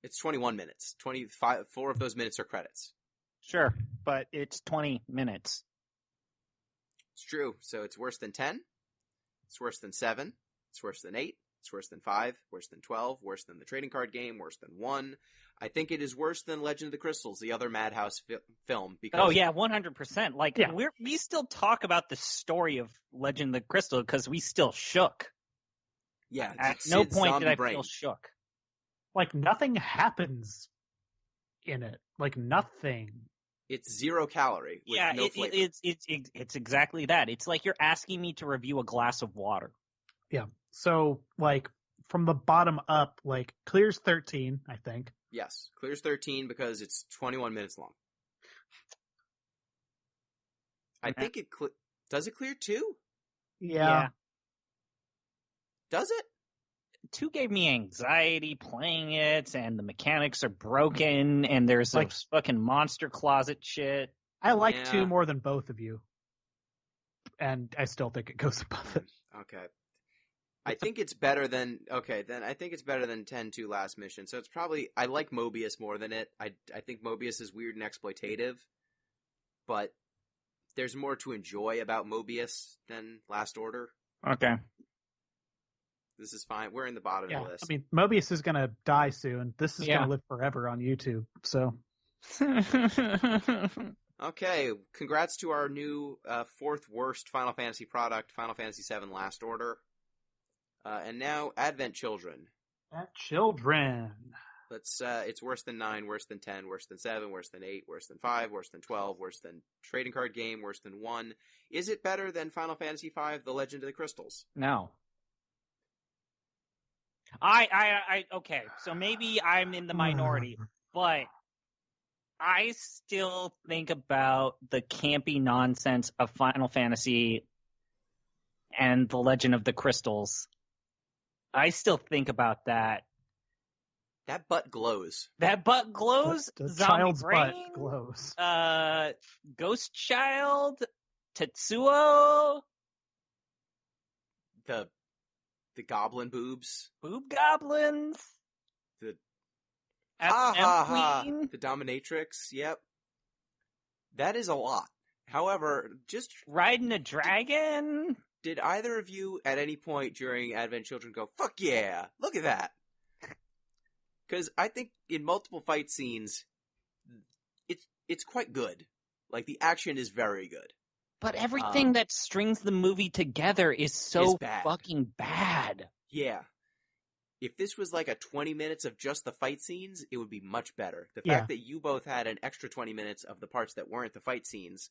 It's 21 minutes. 4 of those minutes are credits. Sure, but it's 20 minutes. It's true. So it's worse than 10. It's worse than 7. It's worse than 8. It's worse than 5. Worse than 12. Worse than the trading card game. Worse than 1. I think it is worse than Legend of the Crystals, the other Madhouse film. Because... Oh, yeah, 100%. Like, yeah. We still talk about the story of Legend of the Crystal because we still shook. Yeah. At no point did I feel shook. Like, nothing happens in it. Like, nothing. It's 0 calorie with no flavor. It's exactly that. It's like you're asking me to review a glass of water. Yeah. So, like, from the bottom up, like, clears 13, I think. Yes. Clears 13 because it's 21 minutes long. I think it... Does it clear 2? Yeah. Does it? 2 gave me anxiety playing it, and the mechanics are broken, and there's like fucking monster closet shit. I like 2 more than both of you. And I still think it goes above it. Okay. I think it's better than... Okay, then I think it's better than 10-2 Last Mission. So it's probably... I like Mobius more than it. I think Mobius is weird and exploitative. But there's more to enjoy about Mobius than Last Order. Okay. This is fine. We're in the bottom of the list. I mean, Mobius is going to die soon. This is going to live forever on YouTube. So... Okay, congrats to our new 4th worst Final Fantasy product, Final Fantasy VII Last Order. And now, Advent Children. It's worse than 9, worse than 10, worse than 7, worse than 8, worse than 5, worse than 12, worse than trading card game, worse than 1. Is it better than Final Fantasy V, The Legend of the Crystals? No. Okay, so maybe I'm in the minority, but I still think about the campy nonsense of Final Fantasy and The Legend of the Crystals. I still think about that. That butt glows. The child's Brain, butt glows. Ghost Child, Tetsuo. The goblin boobs. Boob goblins. The Queen. The dominatrix. Yep. That is a lot. However, just riding a dragon. Did either of you at any point during Advent Children go, fuck yeah, look at that? Because I think in multiple fight scenes, it's quite good. Like, the action is very good. But everything that strings the movie together is so fucking bad. Yeah. If this was like a 20 minutes of just the fight scenes, it would be much better. The fact that you both had an extra 20 minutes of the parts that weren't the fight scenes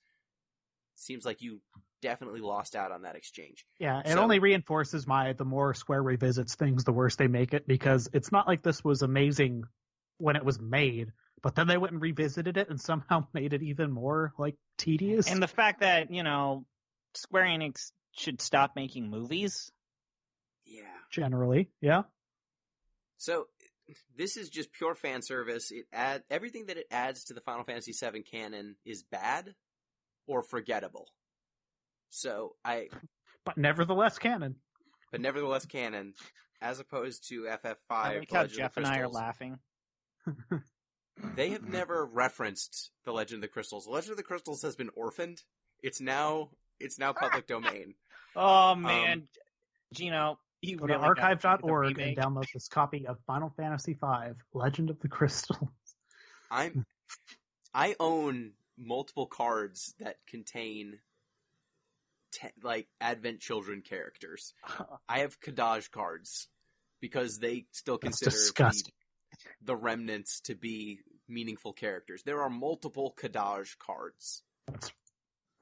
seems like you definitely lost out on that exchange. Yeah, it only reinforces the more Square revisits things, the worse they make it, because it's not like this was amazing when it was made, but then they went and revisited it and somehow made it even more, like, tedious. And the fact that, Square Enix should stop making movies. Yeah. Generally, yeah. So, this is just pure fan service. Everything that it adds to the Final Fantasy VII canon is bad. or forgettable. So But nevertheless canon. As opposed to FF5. I like how Jeff and I are laughing. They have never referenced the Legend of the Crystals. The Legend of the Crystals has been orphaned. It's now public domain. Oh man, Gino, you Go really to archive.org and download this copy of Final Fantasy V, Legend of the Crystals. I own multiple cards that contain Advent Children characters. I have Kadaj cards because they still consider the remnants to be meaningful characters. There are multiple Kadaj cards. That's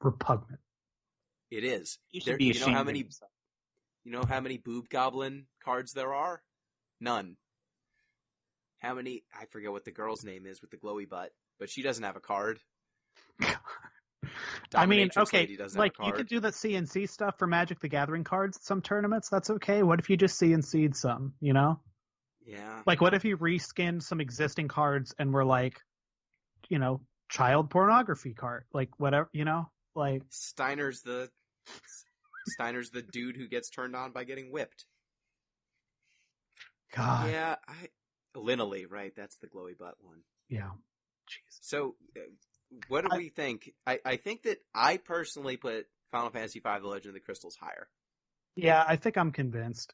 repugnant. It is. You know how many Boob Goblin cards there are? None. How many? I forget what the girl's name is with the glowy butt, but she doesn't have a card. I mean, okay, like you could do the CNC stuff for Magic the Gathering cards at some tournaments. That's okay. What if you just CNC'd some, you know? Yeah. Like, what if you reskinned some existing cards and were like, you know, child pornography card, like whatever, you know, like Steiner's the dude who gets turned on by getting whipped. God. Yeah, Linily, right? That's the glowy butt one. Yeah. Jeez. So, what do we think? I think that I personally put Final Fantasy V: The Legend of the Crystals higher. Yeah, I think I'm convinced.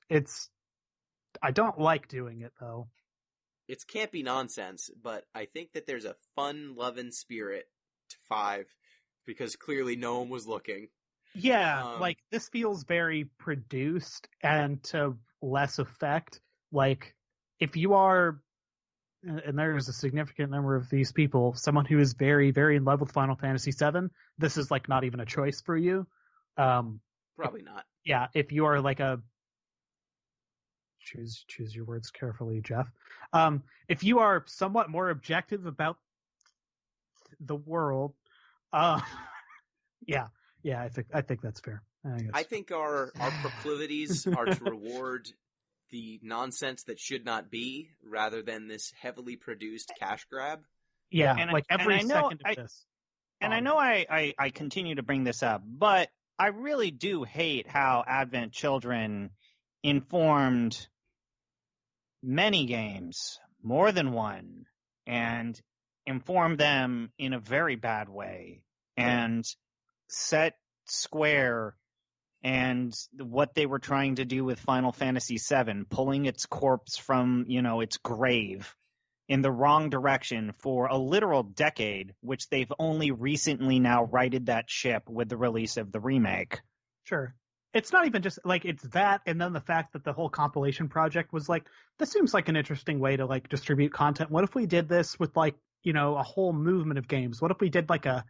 I don't like doing it though. It's campy nonsense, but I think that there's a fun, loving spirit to 5 because clearly no one was looking. Yeah, like this feels very produced and to less effect. Like if you are, and there's a significant number of these people, someone who is very, very in love with Final Fantasy VII, this is like not even a choice for you. Probably not. Yeah, if you are like a choose your words carefully, Jeff. If you are somewhat more objective about the world, yeah, I think that's fair. I think our proclivities are to reward the nonsense that should not be, rather than this heavily produced cash grab. Yeah, and like every second of this. And I know I continue to bring this up, but I really do hate how Advent Children informed many games, more than one, and informed them in a very bad way, and set Square and what they were trying to do with Final Fantasy VII, pulling its corpse from, its grave in the wrong direction for a literal decade, which they've only recently now righted that ship with the release of the remake. Sure. It's not even just like it's that, and then the fact that the whole compilation project was like, this seems like an interesting way to like distribute content. What if we did this with like, a whole movement of games? What if we did like a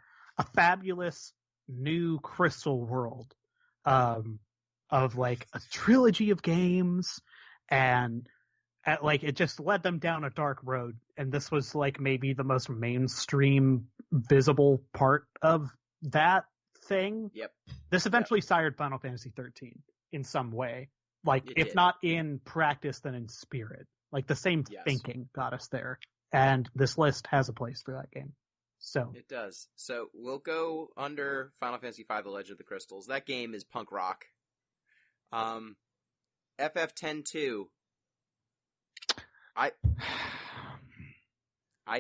fabulous new Crystal world of like a trilogy of games, and like it just led them down a dark road, and this was like maybe the most mainstream visible part of that thing. Yep. This eventually sired Final Fantasy XIII in some way, like if not in practice, then in spirit. Like the same thinking got us there, and this list has a place for that game. So it does. So we'll go under Final Fantasy V: The Legend of the Crystals. That game is punk rock. FF10-2. I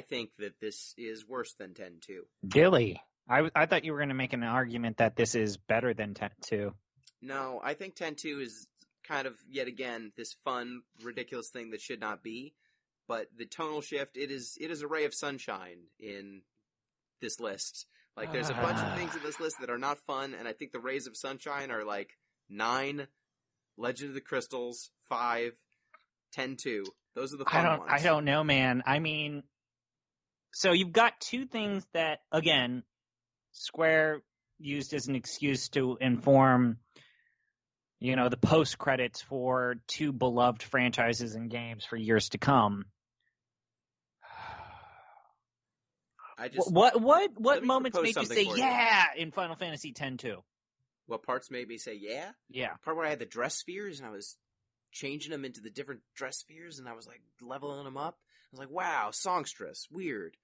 think that this is worse than 10-2. Dilly. I thought you were going to make an argument that this is better than 10-2. No, I think 10-2 is kind of, yet again, this fun, ridiculous thing that should not be. But the tonal shift, it is a ray of sunshine in this list. Like, there's a bunch of things in this list that are not fun, and I think the rays of sunshine are like 9, Legend of the Crystals, 5, 10-2. Those are the fun ones. I don't know, man. I mean, so you've got two things that, again, Square used as an excuse to inform, the post credits for two beloved franchises and games for years to come. What moments made you say yeah in Final Fantasy X-2? What parts made me say yeah? Yeah. The part where I had the dress spheres and I was changing them into the different dress spheres and I was like leveling them up. I was like, wow, songstress, weird.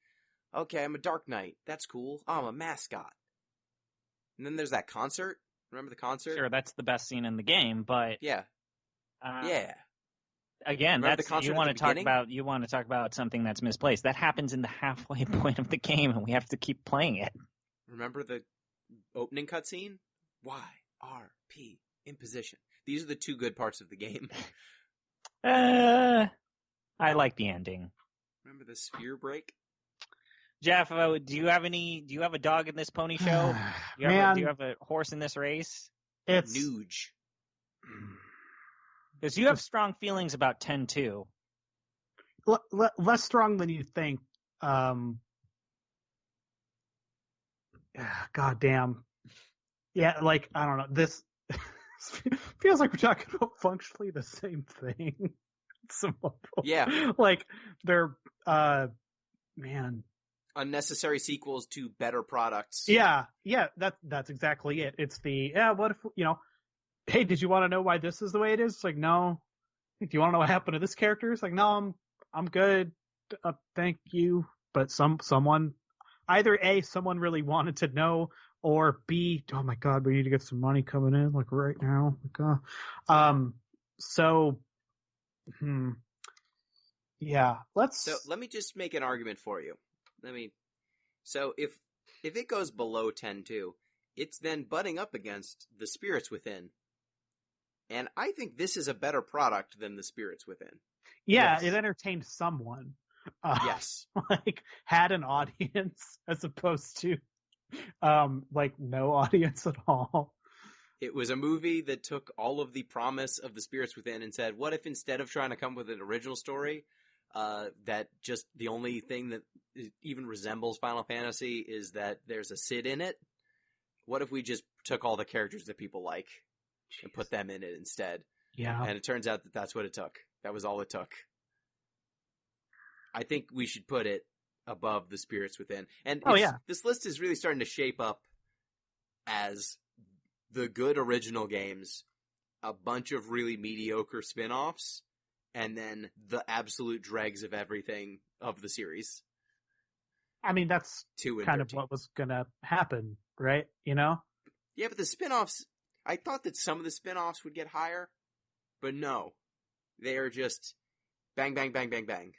Okay, I'm a Dark Knight. That's cool. Oh, I'm a mascot. And then there's that concert. Remember the concert? Sure, that's the best scene in the game, but Yeah. Yeah. Again, Remember the that's concert you at want the to talk beginning? about something that's misplaced. That happens in the halfway point of the game, and we have to keep playing it. Remember the opening cutscene? YRP in position. These are the two good parts of the game. I like the ending. Remember the sphere break? Jeff, do you have a dog in this pony show? Do you have a horse in this race? It's Nuge. Because you have strong feelings about 10-2. less strong than you think. God damn. Yeah, like, I don't know. This feels like we're talking about functionally the same thing. Yeah. Like, they're, man. Unnecessary sequels to better products. Yeah, that's exactly it. It's the, what if, hey, did you want to know why this is the way it is? It's like, no. Do you want to know what happened to this character? It's like, no, I'm good. Thank you. But someone, either A, someone really wanted to know, or B, oh my God, we need to get some money coming in, like right now. Yeah, So let me just make an argument for you. So if it goes below 10-2, it's then butting up against the Spirits Within. And I think this is a better product than the Spirits Within. Yeah, Yes. It entertained someone. Yes. Like, had an audience as opposed to, like, no audience at all. It was a movie that took all of the promise of the Spirits Within and said, what if instead of trying to come with an original story, that just the only thing that even resembles Final Fantasy is that there's a Cid in it? What if we just took all the characters that people like and put them in it instead? Yeah. And it turns out that that's what it took. That was all it took. I think we should put it above the Spirits Within. And this list is really starting to shape up as the good original games, a bunch of really mediocre spin-offs, and then the absolute dregs of everything of the series. I mean, that's 2 and kind 13. of what was going to happen, right? You know? Yeah, but the spin-offs, I thought that some of the spin-offs would get higher, but no. They are just bang, bang, bang, bang, bang.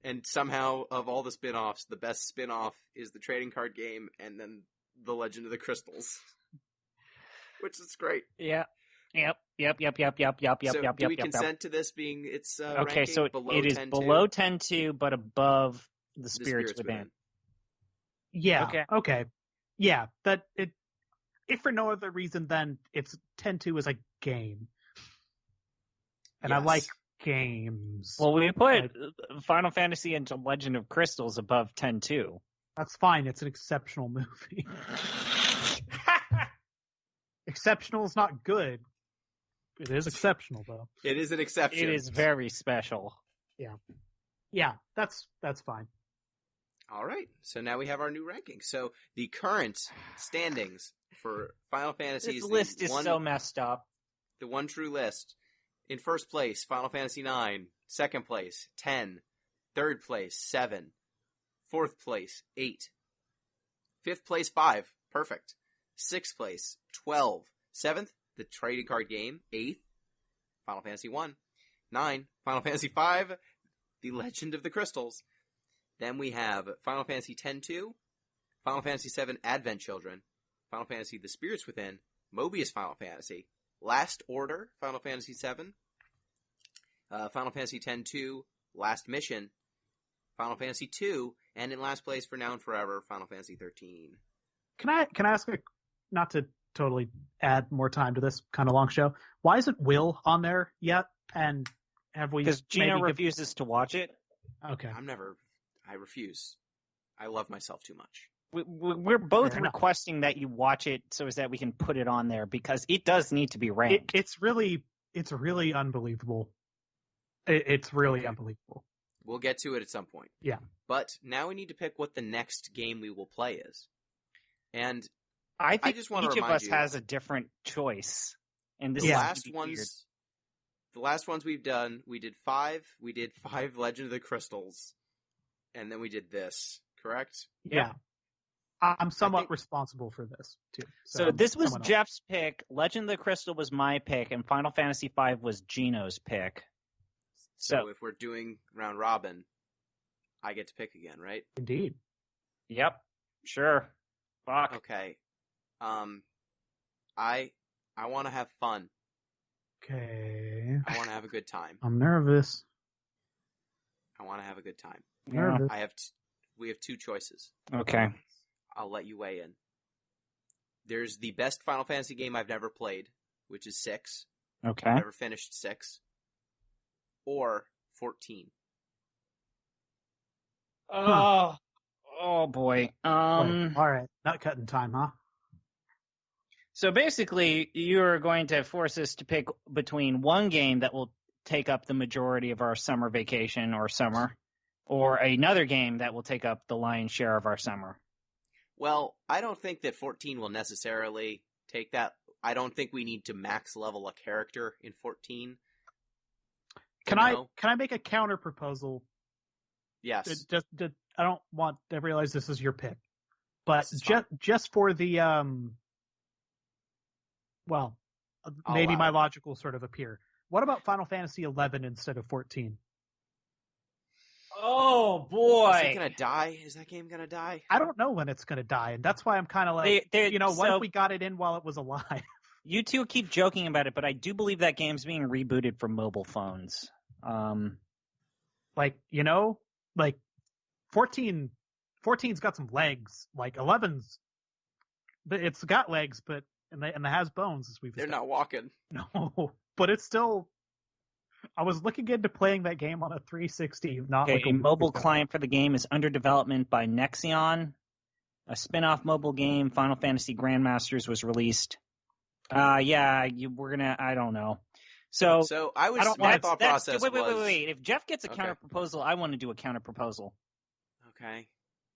And somehow, of all the spin-offs, the best spin-off is the trading card game and then The Legend of the Crystals. Which is great. Yeah. Yep. So, do we consent to this being its okay, ranking so below it is 10-2? below 10-2, but above the Spirits Within. Yeah. Okay. Yeah. That it. If for no other reason than it's 10-2 is a game, and I Yes. like games. Well, we put Final Fantasy and Legend of Crystals above 10-2. That's fine. It's an exceptional movie. Exceptional is not good. It is exceptional, though. It is an exception. It is very special. Yeah, that's fine. All right. So now we have our new ranking. So the current standings for Final Fantasy This list is so messed up. The one true list. In first place, Final Fantasy IX. Second place, 10. Third place, 7. Fourth place, 8. Fifth place, 5. Perfect. Sixth place, 12. Seventh, the trading card game. 8th, Final Fantasy 1. 9, Final Fantasy 5, The Legend of the Crystals. Then we have Final Fantasy X-2, Final Fantasy 7 Advent Children, Final Fantasy The Spirits Within, Mobius Final Fantasy, Last Order, Final Fantasy 7, Final Fantasy X-2, Last Mission, Final Fantasy 2, and in last place for now and forever, Final Fantasy 13. Can I ask, not to totally add more time to this kind of long show, why isn't Will on there yet? And have we? Because Gino maybe refuses to watch it. Okay. I refuse. I love myself too much. We're both Fair enough. requesting that you watch it so as that we can put it on there because it does need to be ranked. It's really unbelievable. It's really unbelievable. We'll get to it at some point. Yeah. But now we need to pick what the next game we will play is. And I think just want to each of remind us you, has a different choice. And this the is last ones we've done, we did 5 Legend of the Crystals, and then we did this, correct? Yeah. I'm somewhat responsible for this too. So this was Jeff's pick. Legend of the Crystal was my pick, and Final Fantasy V was Gino's pick. So if we're doing round robin, I get to pick again, right? Indeed. Yep. Sure. Fuck. Okay. I want to have fun. Okay. I want to have a good time. I'm nervous. I want to have a good time. Nervous. We have two choices. Okay. I'll let you weigh in. There's the best Final Fantasy game I've never played, which is 6. Okay. I've never finished 6. Or 14. Oh boy. All right. Not cutting time, huh? So basically, you're going to force us to pick between one game that will take up the majority of our summer vacation or summer, or another game that will take up the lion's share of our summer. Well, I don't think that 14 will necessarily take that. I don't think we need to max level a character in 14. Can I make a counter proposal? Yes. I don't want to realize this is your pick, but just for the maybe my logic will sort of appear. What about Final Fantasy XI instead of 14? Oh boy! Is it gonna die? Is that game gonna die? I don't know when it's gonna die, and that's why I'm kind of like, what if we got it in while it was alive? You two keep joking about it, but I do believe that game's being rebooted for mobile phones. 14's got some legs. Like 11's, it's got legs, but and it has bones, as we've. They're not walking. No, but it's still. I was looking into playing that game on a 360, not like a mobile client for the game is under development by Nexion. A spin-off mobile game, Final Fantasy Grandmasters, was released. I don't know. So my thought process was... Wait. If Jeff gets a counter proposal, I want to do a counter proposal. Okay.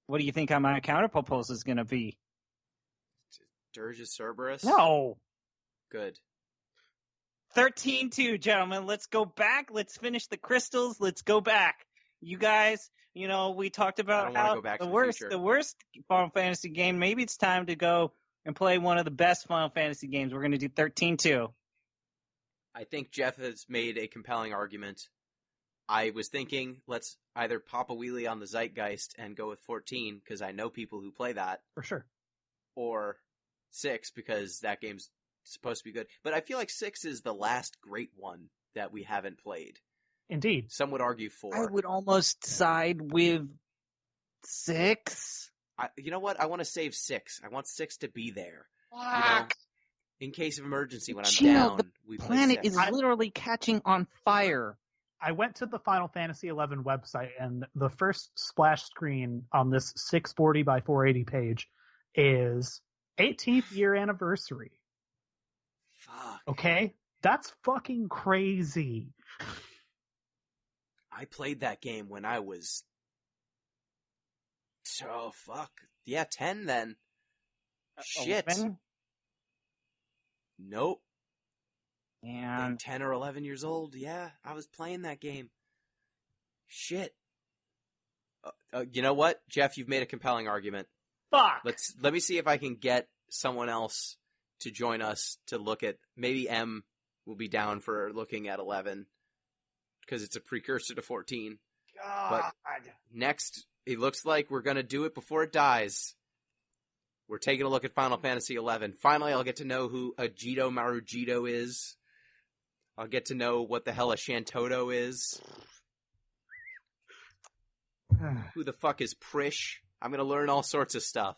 What do you think my counter proposal is going to be? Dirge of Cerberus? No. Good. 13-2, gentlemen. Let's go back. Let's finish the crystals. Let's go back. You guys, we talked about how the worst Final Fantasy game. Maybe it's time to go and play one of the best Final Fantasy games. We're going to do 13-2. I think Jeff has made a compelling argument. I was thinking, let's either pop a wheelie on the zeitgeist and go with 14, because I know people who play that. For sure. Or 6, because that game's supposed to be good. But I feel like 6 is the last great one that we haven't played. Indeed. Some would argue 4. I would almost side with 6. You know what? I want to save 6. I want 6 to be there. In case of emergency, when I'm down, the planet is literally catching on fire. I went to the Final Fantasy XI website, and the first splash screen on this 640 by 480 page is 18th year anniversary. Fuck. Okay? That's fucking crazy. I played that game when I was... Oh, fuck. Yeah, 10 then. Shit. 11? Nope. And 10 or 11 years old. Yeah, I was playing that game. Shit. You know what, Jeff? You've made a compelling argument. Fuck. Let me see if I can get someone else to join us to look at. Maybe M will be down for looking at 11 because it's a precursor to 14. God. But next, it looks like we're gonna do it before it dies. We're taking a look at Final Fantasy XI. Finally, I'll get to know who a Jito Marujito is. I'll get to know what the hell a Shantoto is. Who the fuck is Prish? I'm going to learn all sorts of stuff.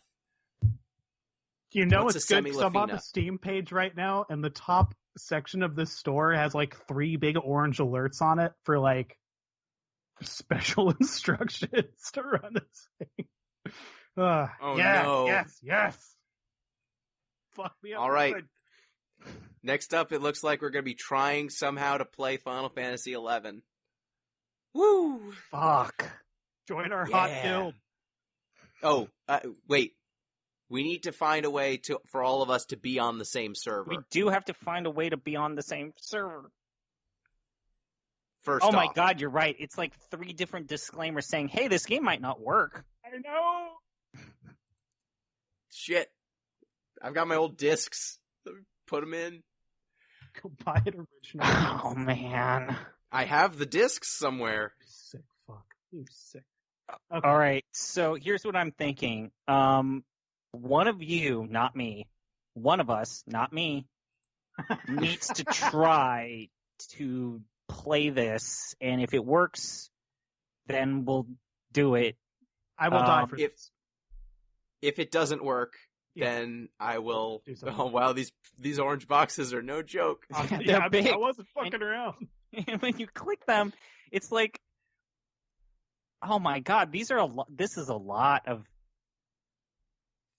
What's it's good because I'm on the Steam page right now, and the top section of this store has like 3 big orange alerts on it for like special instructions to run this thing. No. Yes. Fuck me up. All right. Good. Next up, it looks like we're going to be trying somehow to play Final Fantasy XI. Woo! Fuck. Join our hot guild. Oh, wait. We need to find a way for all of us to be on the same server. We do have to find a way to be on the same server. First off. My God, you're right. It's like 3 different disclaimers saying, hey, this game might not work. I know. Shit. I've got my old discs. Let me put them in. Go buy it original. Oh, man. I have the discs somewhere. You sick fuck. You sick. Okay. All right, so here's what I'm thinking. One of you, not me, one of us, not me, needs to try to play this, and if it works, then we'll do it. I will die for this. If it doesn't work, then I will. Oh wow, these orange boxes are no joke. They're big. I wasn't fucking around. And when you click them, it's like, oh my god, this is a lot of.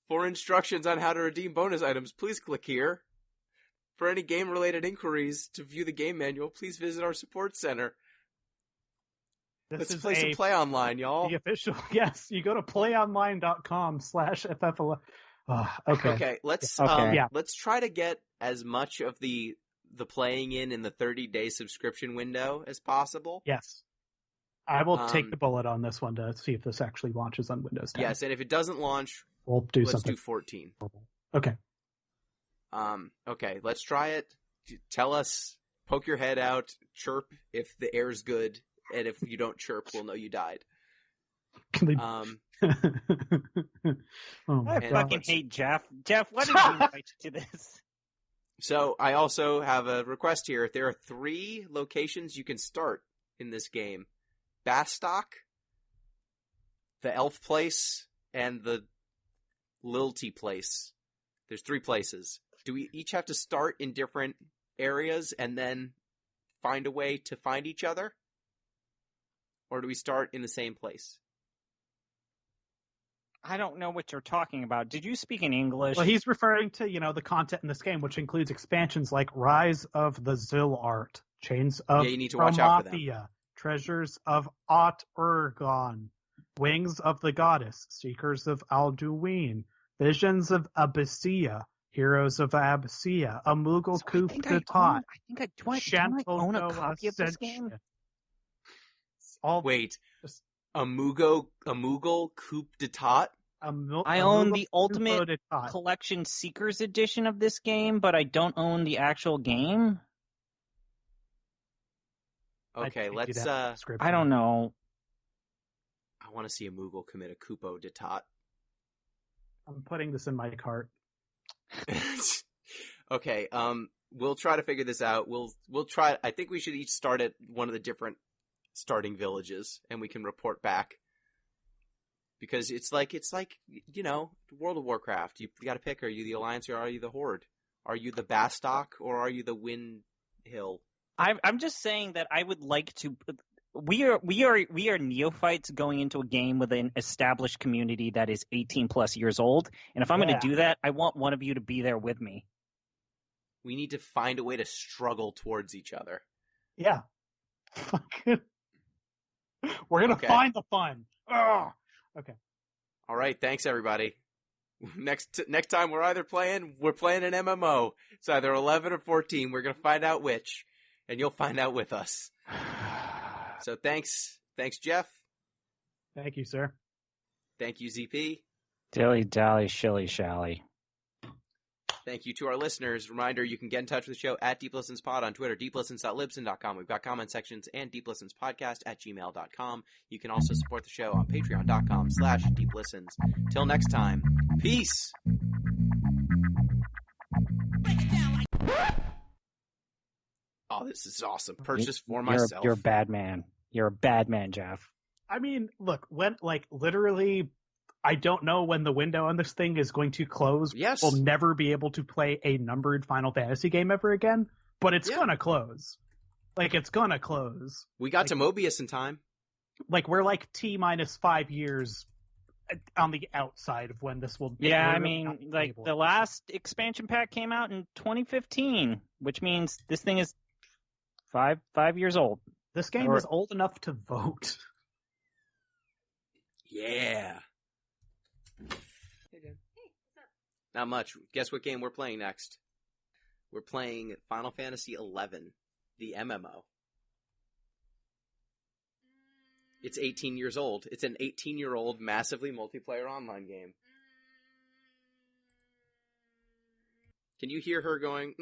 For instructions on how to redeem bonus items, please click here. For any game-related inquiries to view the game manual, please visit our support center. Let's play some Play Online, y'all. The official, yes. You go to playonline.com/FFL. Okay. Let's try to get as much of the playing in the 30-day subscription window as possible. Yes. I will take the bullet on this one to see if this actually launches on Windows 10. Yes, and if it doesn't launch, let's do 14. Okay. Okay, let's try it. Tell us, poke your head out, chirp if the air's good, and if you don't chirp, we'll know you died. I fucking hate Jeff. Jeff, what did you invite to this? So I also have a request here. There are 3 locations you can start in this game. Bastock, the Elf Place, and the Lilty Place. There's 3 places. Do we each have to start in different areas and then find a way to find each other? Or do we start in the same place? I don't know what you're talking about. Did you speak in English? Well, he's referring to, the content in this game, which includes expansions like Rise of the Zil-Art, Chains of you need to watch out for them. Treasures of Ot-Urgon, Wings of the Goddess, Seekers of Alduin, Visions of Abyssia, Heroes of Abyssia, a Moogle Coup d'etat. I think I own a copy of this game. Wait, a Moogle Coup d'etat? I own the Ultimate Collection Seekers Edition of this game, but I don't own the actual game. Okay, let's. I don't know. I want to see a Moogle commit a coup d'etat. I'm putting this in my cart. Okay, we'll try to figure this out. We'll try. I think we should each start at one of the different starting villages, and we can report back. Because it's like World of Warcraft. You got to pick: are you the Alliance or are you the Horde? Are you the Bastock or are you the Windhill? I'm just saying that I would like to. We are neophytes going into a game with an established community that is 18 plus years old, and if I'm going to do that, I want one of you to be there with me. We need to find a way to struggle towards each other. Yeah. We're gonna find the fun. Ugh. Okay. All right. Thanks, everybody. Next time we're playing an MMO. It's either 11 or 14. We're gonna find out which, and you'll find out with us. So thanks, Jeff. Thank you, sir. Thank you, ZP. Dilly-dally, shilly-shally. Thank you to our listeners. Reminder, you can get in touch with the show at DeepListensPod on Twitter, deeplistens.libsyn.com. We've got comment sections and deeplistenspodcast@gmail.com. You can also support the show on patreon.com/deeplistens. Till next time, peace! Oh, this is awesome. Purchase for myself. You're a bad man. You're a bad man, Jeff. I mean, look, literally, I don't know when the window on this thing is going to close. Yes. We'll never be able to play a numbered Final Fantasy game ever again, but it's gonna close. It's gonna close. We got to Mobius in time. We're T-minus 5 years on the outside of when this will. Yeah, I mean, the last expansion pack came out in 2015, which means this thing is five years old. This game was old enough to vote. Yeah. Not much. Guess what game we're playing next? We're playing Final Fantasy XI, the MMO. It's 18 years old. It's an 18-year-old massively multiplayer online game. Can you hear her going,